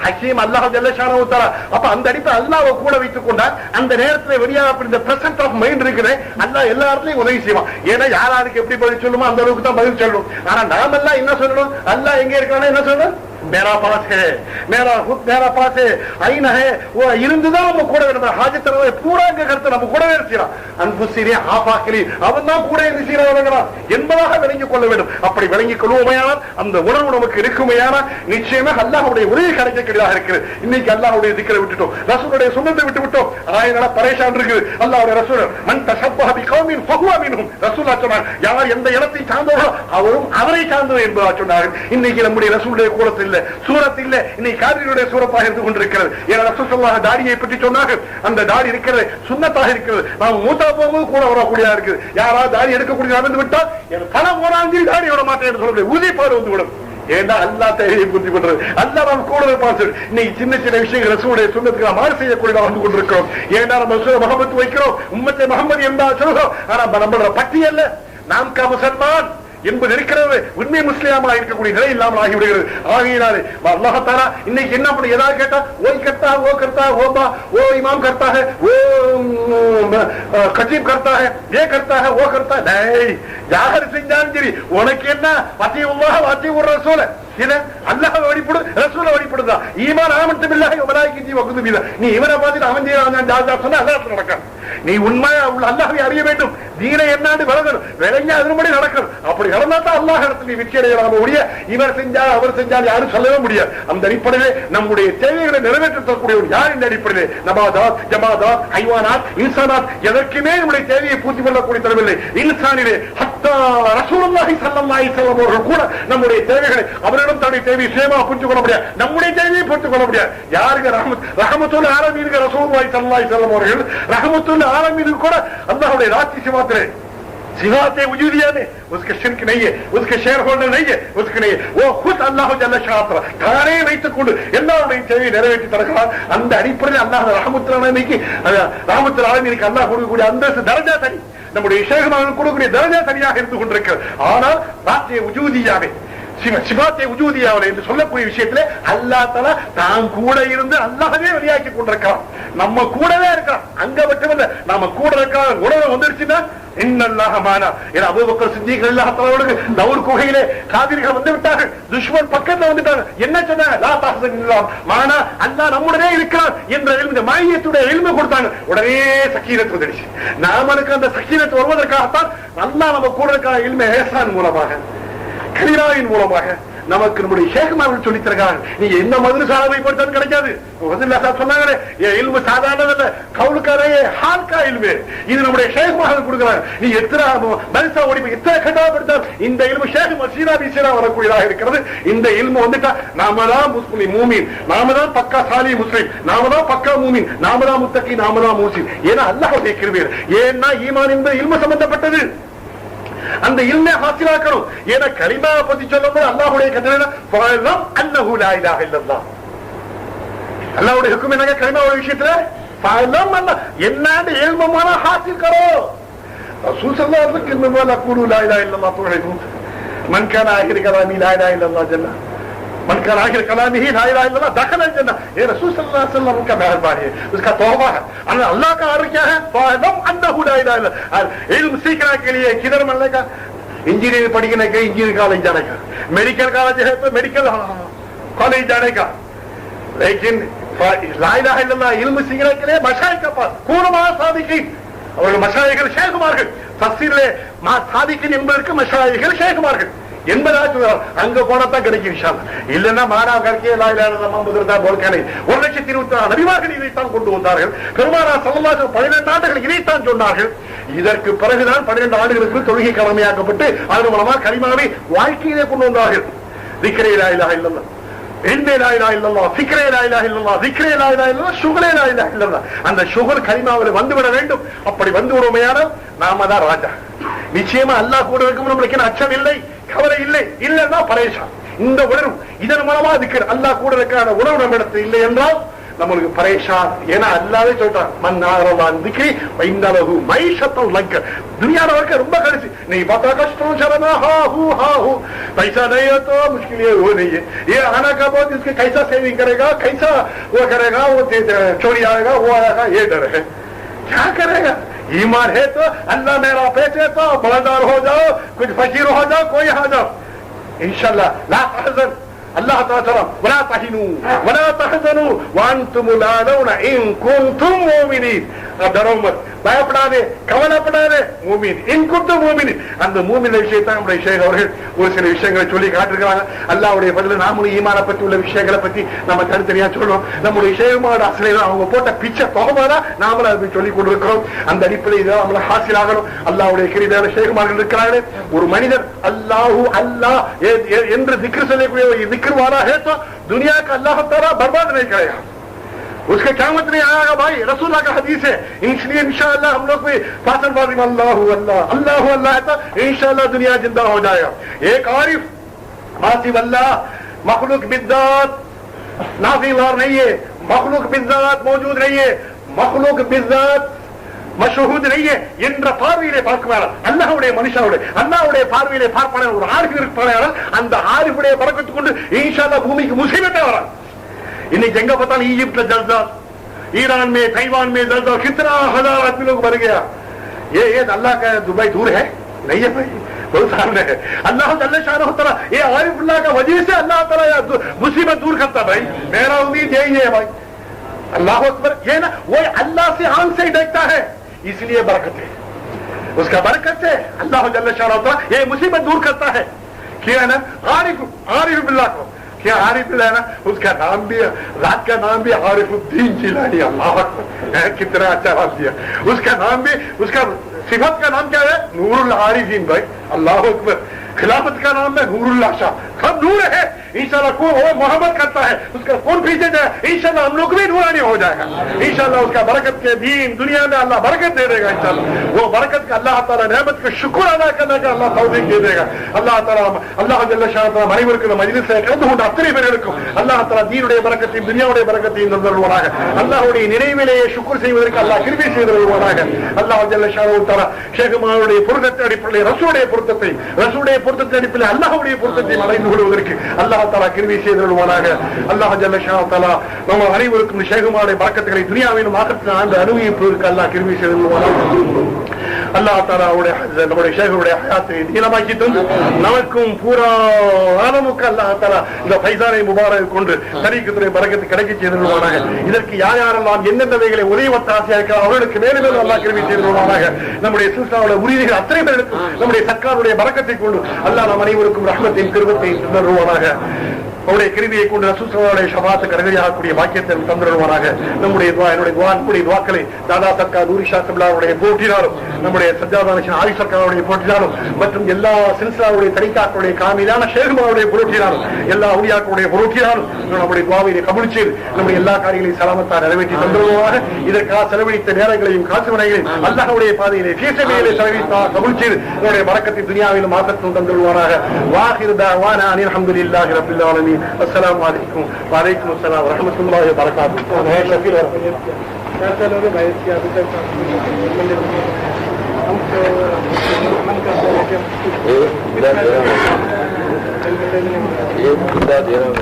ஹக்கீம் அல்லாஹ் ஜல்ல ஷானஹு தஆலா. அப்ப அந்த அடிப்படை அல்லாஹ்வை கூட வைத்துக் கொண்டால் அந்த நேரத்தில் வெளியாக இந்த பிரசன்ட் ஆஃப் மைண்ட் இருக்குது. அல்லாஹ் எல்லா இடத்துலயும் உதவி செய்வான். ஏன்னா யாராருக்கு எப்படி பதில் சொல்லுமோ அந்த அளவுக்கு தான் பதில் சொல்லணும். ஆனா நாம எல்லாம் என்ன சொல்லணும்? அல்லாஹ் எங்க இருக்கானே என்ன சொல்லணும்? मेरा पास है, मेरा खुद मेरा पास है, आईन है. वो இருந்துதான் நம்ம கூட வேணும். ஹாஜத்தரவை பூரா அங்க கருத்து நம்ம கூடவே இருக்கிறான். அன்புசிரே ஆபாக்கிலி அவன் தான் கூட இருக்கிறான் என்பதாக விளங்கிக் கொள்ள வேண்டும். அப்படி விளங்கிக் கொள்வோமையானால் அந்த உணர்வு நமக்கு இருக்குமையானால் நிச்சயமாக அல்லாஹ்வுடைய உதவி கிடைக்கக்கூடியதாக இருக்கிறது. இன்னைக்கு அல்லாஹ்வுடைய திக்ரை விட்டுட்டோம், ரசூலுடைய சுன்னத்தை விட்டு விட்டோம். அதனால பரேஷான் இருக்குது. அல்லாஹ்வுடைய ரசூல் மன் தஷப்பஹ பிகௌமின் ஃபஹுவ மின்ஹும். ரசூலுல்லாஹ் சொன்னார், யார் எந்த இடத்தை சார்ந்தவரோ அவரும் அவரை சார்ந்தவர் என்பதாக சொன்னார்கள். இன்னைக்கு நம்முடைய ரசூலுடைய கூடத்தில் இல்ல, சூரத் இல்ல, இன்னைக்கு காபிர்களுடைய சூரத்தாக இருந்து கொண்டிருக்கிறது. ஏன்னா ரசூலுல்லாஹ் தாடியை பற்றி சொன்னார்கள். அந்த தாடி இருக்கிறது சுன்னத்தாக இருக்கிறது. நாம் மூத்தா போகும்போது கூட வரக்கூடியதா இருக்குது. யாராவது தாடி எடுக்கக்கூடிய நடந்து விட்டால் பணம் போனாங்க தாடி விட மாட்டேன் என்று சொல்ல உறுதிப்பாடு வந்து விடும். ஏன்னா அல்லாஹ் தேவையை பூர்த்தி பண்றது. அல்லாஹ் நாம் கூட பார்த்து இன்னைக்கு சின்ன சின்ன விஷயங்கள் ரசூலுடைய சுன்னத்துக்கு நாம் மாறு செய்யக்கூடிய வந்து கொண்டிருக்கிறோம். ஏன்னா நம்ம ரசூல் முஹம்மத் வைக்கிறோம், உம்மத்தே முஹம்மது என்பதா சொல்றோம். ஆனா நம்மளோட பட்டியல்ல நாம் கா முசல்மான் என்பது இருக்கிறது. உண்மை முஸ்லிமா இருக்கக்கூடிய நிலை இல்லாமல் ஆகிவிடுகிறது. ஆகையினாலே அல்லாஹ் தஆலா இன்னைக்கு என்ன பண்ண ஏதாவது கேட்டா ஓய் கர்த்தா ஓ கர்த்தா ஓ பா ஓ இமாம் करता है वो खतीब करता है ये करता है वो करता है. नहीं, யார் செஞ்சாலும் சரி உனக்கு என்ன அத்தியுல்லாஹ் அத்தியுர் ரசூல் இல்ல அல்லாஹ்வை வழிபடு, ரசூலை வழிபடுதா. ஈமான் ஆமன்து பில்லாஹி வ மலாயிகத்திஹி வ குதுபிஹி. நீ இவனை பார்த்து அவன் செய்யறான் சொன்னா அல்லாஹ் நடக்கும். நீ உண்மையா அல்லாஹ்வை அறிய வேண்டும், தீனை என்னன்னு விளங்கணும், விளங்கி அதன்படி நடக்கணும். அப்படி நடந்தா தான் அல்லாஹ் இடத்துல வெற்றி அடையலாம். முடிய இவர் செஞ்சால் அவர் செஞ்சால் யாரும் சொல்லவே முடியாது. அந்த அடிப்படையிலே நம்முடைய தேவைகளை நிறைவேற்றக்கூடிய யார் இந்த அடிப்படையிலே நமாதாத் ஜமாதாத் ஹைவானாத் இன்சானாத் எதற்குமே நம்முடைய தேவையை பூர்த்தி பண்ணக்கூடிய தரவில்லை. இன்சானிலே ஹத்தா ரசூலுல்லாஹி ஸல்லல்லாஹு அலைஹி வஸல்லம் அவர்கள் கூட நம்முடைய தேவைகளை அவரிடம் தன்னுடைய தேவையை சேமா புரிந்து கொள்ள முடியாது, நம்முடைய தேவையை பூர்த்தி கொள்ள முடியாது. யாருக்கு ரஹமத்துல் ஆலமீனுக்கு ரசூலுல்லாஹி ஸல்லல்லாஹு அலைஹி வஸல்லம் அவர்கள் ரஹமத்துல் आलमीन को अल्लाह रात की सिफात है, सिफात वजूदिया ने उसके शिर्क नहीं है, उसके शेयर होल्डर नहीं है, उसके नहीं है. वो खुद अल्लाह जल्ल शाह தானே வைத்துக் கொண்டு எல்லாருடைய தேவையை நிறைவேற்றி தருகிறார். அந்த அடிப்படையில் அல்லாஹ் ரஹமத்துல் ஆலமீனுக்கு அல்லாஹ் கொடுக்கக்கூடிய அந்தஸ்து தரஜா தனி, நம்முடைய ஷேഖ்மான் கொடுக்கக்கூடிய தரஜா தனியாக இருந்து கொண்டிருக்கிறது. ஆனால் ராத்திய உஜூதியாவே சிபாத்தே உஜூதியாவல என்று சொல்லக்கூடிய விஷயத்திலே அல்லாஹ் தஆலா தான் கூட இருந்து அல்லாஹ்வே வெளியாக்கி கொண்டிருக்கிறான். நம்ம கூடவே இருக்கிறான். அங்க மட்டுமல்ல, நாம கூட இருக்கிற உணவு வந்துருச்சுன்னா இன்னல்லாஹ மானா. ஏன்னா அபூபக்கர் சித்திக் ரலியல்லாஹு தஆலா தௌர் குகையிலே காபிர்கள் வந்து விட்டார்கள், துஷ்மன் பக்கத்துல வந்துட்டாங்க. என்ன சொன்னாங்க? லா தஹ்சனில்லாஹ் மானா, அல்லாஹ் நம்முடனே இருக்கிறான் என்ற இந்த மாயியத்துடைய இல்மு கொடுத்தாங்க. உடனே சக்கீனத் வந்துடுச்சு. நாமளுக்கு அந்த சக்கீனத் வருவதற்காகத்தான் அல்லாஹ் நம்ம கூட இருக்கிற இல்மை ஏசான் மூலமாக கலிராவின் மூலமாக நமக்கு நம்முடைய ஷேக்மார்கள் சொல்லித் தருகிறார்கள். நீங்க என்ன மதுரசாவை படித்தாலும் கிடைக்காது. சொன்னாங்களே இல்மு சாதாரண கவுலுக்காரே ஹால்கா இல்மு, இது நம்முடைய ஷேக்மார்கள் கொடுக்கிறாங்க. நீ எத்தனை மதுரசா ஓடி எத்தனை கட்டாக படித்தால் இந்த இல்மு ஷேக் மசீரா பிசீரா வரக்கூடியதாக இருக்கிறது. இந்த இல்மு வந்துட்டா நாம தான் முஸ்லிம் மூமின், நாம தான் பக்கா சாலி முஸ்லிம், நாம தான் பக்கா மூமின், நாம தான் முத்தகி, நாம தான் மூசின். ஏன்னா அல்லாஹ்வுடைய கிருபை. ஏன்னா ஈமான் என்பது இல்மு சம்பந்தப்பட்டது. அந்த இல்மை ஹாசிலாக்கணும். ஏன்னா கலிமா பத்தி சொல்லும்போது அல்லாஹ்வுடைய கட்டளை ஃபஅலம் அன்னஹு லா இலாஹ இல்லல்லாஹ். அல்லாஹ்வுடைய ஹுக்ம் என்னங்க கலிமாவுடைய விஷயத்துல? ஃபஅலம் அன்ன என்னன்னு இல்மமான ஹாசில் கரோ. ரசூல் ஸல்லல்லாஹு அலைஹி வஸல்லம் இல்மு வலா குலு லா இலாஹ இல்லல்லாஹ் துஹிது மன் கான ஆகிர் கலாமி லா இலாஹ இல்லல்லாஹ் ஜன்னா मन का आखिर कलामी ही ला इलाहा इल्लल्लाह दखल जन्नत. ये रसूल सल्लल्लाहु अलैहि वसल्लम का मेहरबानी है, उसका तौबा है. अल्लाह का आर्डर क्या है? फ़अलम अन्नहु ला इलाहा इल्लल्लाह. इल्म सीखने के लिए किधर मिलने का? इंजीनियरिंग पढ़ने का इंजीनियरिंग कॉलेज जाने का, मेडिकल कॉलेज है तो मेडिकल कॉलेज जाने का. लेकिन ला इलाहा इल्लल्लाह इल्म सीखने के लिए मशाइख के पास कौन सादिकीन அவர்கள் மஷாயிகள் ஷேகுமார்கள், தஃசீரிலே சாதிக்கின் என்பதற்கு மஷாயிகள் ஷேகுமார்கள் என்பதாக அங்க போனதான் கிடைக்கும் விஷயம். இல்லன்னா மாணவ கற்கே போல்கானை 1,26,000 நபிமார்கள் இதைத்தான் கொண்டு வந்தார்கள். பெருமானா ஸல்லல்லாஹு 12 ஆண்டுகள் இதைத்தான் சொன்னார்கள். இதற்கு பிறகுதான் 12 ஆண்டுகளுக்கு தொழுகை கடமையாக்கப்பட்டு அதன் மூலமா கலிமாவை வாழ்க்கையிலே கொண்டு வந்தார்கள். திக்ரே லா இலாஹ இல்லல்லாஹ், இல்மே லா இலாஹ இல்லல்லாஹ், ஃபிக்ரே லா இலாஹ இல்லல்லாஹ், திக்ரே லா இலாஹ இல்லல்லாஹ், ஷுக்ரே லா இலாஹ இல்லல்லாஹ். அந்த ஷுக்ர் கலிமாவில் வந்துவிட வேண்டும். அப்படி வந்து விடுமையானால் நாம தான் ராஜா. நிச்சயமா அல்லாஹ் கூட இருக்கும், நம்மளுக்கு அச்சம் இல்லை, கவலை இல்லை. இல்லைன்னா பரேஷான். இந்த உணர்வு இதன் மூலமா அதுக்கு அல்லாஹ் கூட இருக்கிற உணர்வு நம்ம இடத்துல இல்லை என்றால் நம்மளுக்கு பரேஷான். ஏன்னா அல்லாவே சொல்றான், மன்னாரவான் திக்ரி வைந்தலகு மைஷத்தல் லக்க. दुनिया के रुम्बा खड़ी नहीं पता कष्टों शरणा हा हूँ पैसा नहीं है तो मुश्किल ये वो नहीं है. ये आना का बहुत इसके कैसा सेविंग करेगा, कैसा वो करेगा, वो चोरी आएगा, वो आएगा, ये डर है. क्या करेगा? ईमान है तो अल्लाह मेरा पैसे तो बड़दार हो जाओ, कुछ फकीर हो जाओ, कोई आ जाओ इंशाल्लाह. ला तहज़न अल्लाह ताला वला तहिनु वला तहज़नु वअंतुम लालौना इन कुंतुम मुमिनीन. डरो मत, பயப்படாதே, கவலைப்படாதே, மூமின் இன் குன்தும் மூமின். அந்த மூமின் விஷயத்தை நம்முடைய ஷேக் அவர்கள் ஒரு சில விஷயங்களை சொல்லி காட்டிருக்கிறாங்க. அல்லாஹ்வுடைய பதில் நாமளும் ஈமானை பற்றி உள்ள விஷயங்களை பத்தி நம்ம தனித்தனியா சொல்றோம். நம்முடைய ஷேகுமாரோட அசலையில அவங்க போட்ட பிச்சை தொகமாதா நாமளும் அதை சொல்லிக் கொண்டிருக்கிறோம். அந்த அடிப்படையில் இதை நம்மள ஹாசில் ஆகணும். அல்லாஹ்வுடைய கிரிதான ஷேகுமார்கள் இருக்கிறார்கள். ஒரு மனிதர் அல்லாஹு அல்லாஹ் என்று திக்ர் சொல்லக்கூடிய திக்ர் வாரா है तो दुनिया का अल्लाह ताला बर्बाद नहीं करेगा, उसका क़यामत नहीं आएगा. भाई रसूलुल्लाह का हदीस है. इसलिए इंशाअल्लाह हम लोग भी फासन बाजी अल्लाहु अल्लाह अल्लाहु अल्लाह है तो इंशाअल्लाह दुनिया जिंदा हो जाएगा. एक आरिफ मासिव अल्लाह मखलूक बिज़ात नाज़िवार नहीं है, मखलूक बिज़ात मौजूद नहीं है, मखलूक बिज़ात மஷஹூத் नहीं என்ற பார்வையிலே பார்க்கிறார். அல்லாஹ்வுடைய மனுஷனுடைய அல்லாஹ்வுடைய பார்வையிலே பார்ப்பான ஒரு ஆரிஃப் இருப்பானால் அந்த ஆரிஃபுடைய பரக்கத்து கொண்டு இன்ஷாஅல்லாஹ் பூமிக்கு முஸீபத்தே வராது. இன்னைக்கு எங்க பார்த்தாலும் ஈஜிப்ட்ல जलसा, ईरान में ताइवान में जलसा, कितना हजार आदमी लोग मर गया. ये अल्लाह का दुबई दूर है नहीं है भाई, बहुत सामने है. अल्लाह जल्ल शानहु तआला ये आरिफुल्लाह का वजह से अल्लाह ताला मुसीबत दूर करता. भाई मेरा उम्मीद यही है भाई. अल्लाह अकबर. ये ना वो अल्लाह से आंख से ही देखता है, इसलिए बरकत है. उसका बरकत से अल्लाह जल्ल शानहु तआला ये मुसीबत दूर करता है. क्या है ना आरिफ बिल्लाह को क्या आरिफ है ना, उसका नाम भी रात का नाम भी आरिफुद्दीन जिलानी. अल्लाह अकबर, कितना अच्छा नाम दिया. उसका नाम भी, उसका सिफत का नाम क्या है? नूरुल आरिफीन. भाई अल्लाह अकबर. खिलाफत का नाम है नूरुल्लाह शाह. सब नूर है इंशाल्लाह. कौन वो मोहब्बत करता है उसका कौन पीछे जाए, इंशाल्लाह हम लोग भी नूरानी हो जाएगा इंशाल्लाह. उसका बरकत के दीन दुनिया में अल्लाह बरकत दे देगा इंशाल्लाह. वो बरकत का अल्लाह ताला नेमत का शुक्र अदा करने का अल्लाह तौफीक दे देगा. अल्लाह ताला अल्लाह जल्ल शानहु அனைவருக்கும் மஜ்லிஸை கலந்து கொண்ட அத்தனை பேர்களுக்கும் அல்லாஹ் தாலா தீனுடைய பரக்கத்தையும் துனியாவுடைய பரக்கத்தையும் தந்தருள்வானாக. அல்லாஹ்வுடைய நினைவிலேயே ஷுக்ர் செய்வதற்கு அல்லாஹ் கிருபை செய்தருள்வானாக. அல்லாஹ் ஜல்ல ஷானஹு தஆலா ஷேகுமாருடைய பொருத்தத்தை அடிப்படையில் ரசூலுடைய பொருத்தத்தை அடிப்படையில் அல்லாஹ்வுடைய பொருத்தத்தை அடைந்து கொள்வதற்கு அல்லாஹ் தாலா கிருபை செய்தருள்வானாக. அல்லாஹ் ஜல்ல ஷானஹு தஆலா நம்ம அனைவருக்கும் ஷேகுமாருடைய பரக்கத்துகளை துனியாவிலும் ஆகிரத்திலும் ஆண்டு அனுபவிப்பதற்கு அல்லாஹ் கிருபை செய்தருள்வானாக. அல்லாஹ் தாலா நம்முடைய ஷேகுடைய ஹயாத்தை நீளமாக்கி தந்து நமக்கும் பூரா ஆலமுக்கு அல்லாஹ் தாலா இந்த ஃபைசானை முபாரக் கொண்டு தரீக்கத்துடைய பரக்கத்தை கிடைக்க செய்திருவானாக. இதற்கு யார் யாரெல்லாம் எந்தெந்தவைகளை உதயவத்த ஆசையா இருக்கிறார் அவர்களுக்கு மேலும் மேலும் அல்லாஹ் கிருபை செய்திருவானாக. நம்முடைய சில்சிலாவுடைய உறுதிகள் அத்தனை பேருக்கும் நம்முடைய சர்க்காருடைய பரக்கத்தை கொண்டு அல்லாஹ் நம் அனைவருக்கும் ரஹ்மத்தையும் கிருபத்தையும் தந்தருவானாக. அவருடைய கிருபியை கொண்டு ரசூலுல்லாஹ்வுடைய ஷஃபாஅத்துக்கு அருகதையாகக்கூடிய பாக்கியத்தை தந்தருள்வானாக. நம்முடைய துஆ என்னுடைய துஆனுடைய துஆக்களை தாதா சர்க்கார் நூரி ஷா கிப்லாவுடைய போற்றினாலும் நம்முடைய சஜ்ஜாதானின் ஆரி சர்க்காருடைய போற்றினாலும் மற்றும் எல்லா சில்சிலாவுடைய தரிகாக்களுடைய காமிலான ஷேகுமாவுடைய போற்றினாலும் எல்லா அவுலியாக்களுடைய போற்றினாலும் நம்முடைய துஆவை கபூல் செய்து நம்முடைய எல்லா காரியங்களையும் சலாமத்தாக நிறைவேற்றி தந்தருள்வானாக. இதற்காக செலவழித்த நேரங்களையும் காசு வினைகளையும் அல்லாஹ்வுடைய பாதையிலே ஃபீஸபிலே செலவழித்தா கபூல் செய்து நம்முடைய பரக்கத்தை துனியாவிலும் ஆகிரத்திலும் தந்தருள்வானாக. வாஹிர் தஅவானா அல்ஹம்துலில்லாஹி ரப்பில் ஆலமீன். अस्सलाम वालेकुम वालेकुम अस्सलाम रहमतुल्लाहि व बरकातहू. कैसे लोग भाई की अभी तक हमको मन का ये मिला दे रहा हूं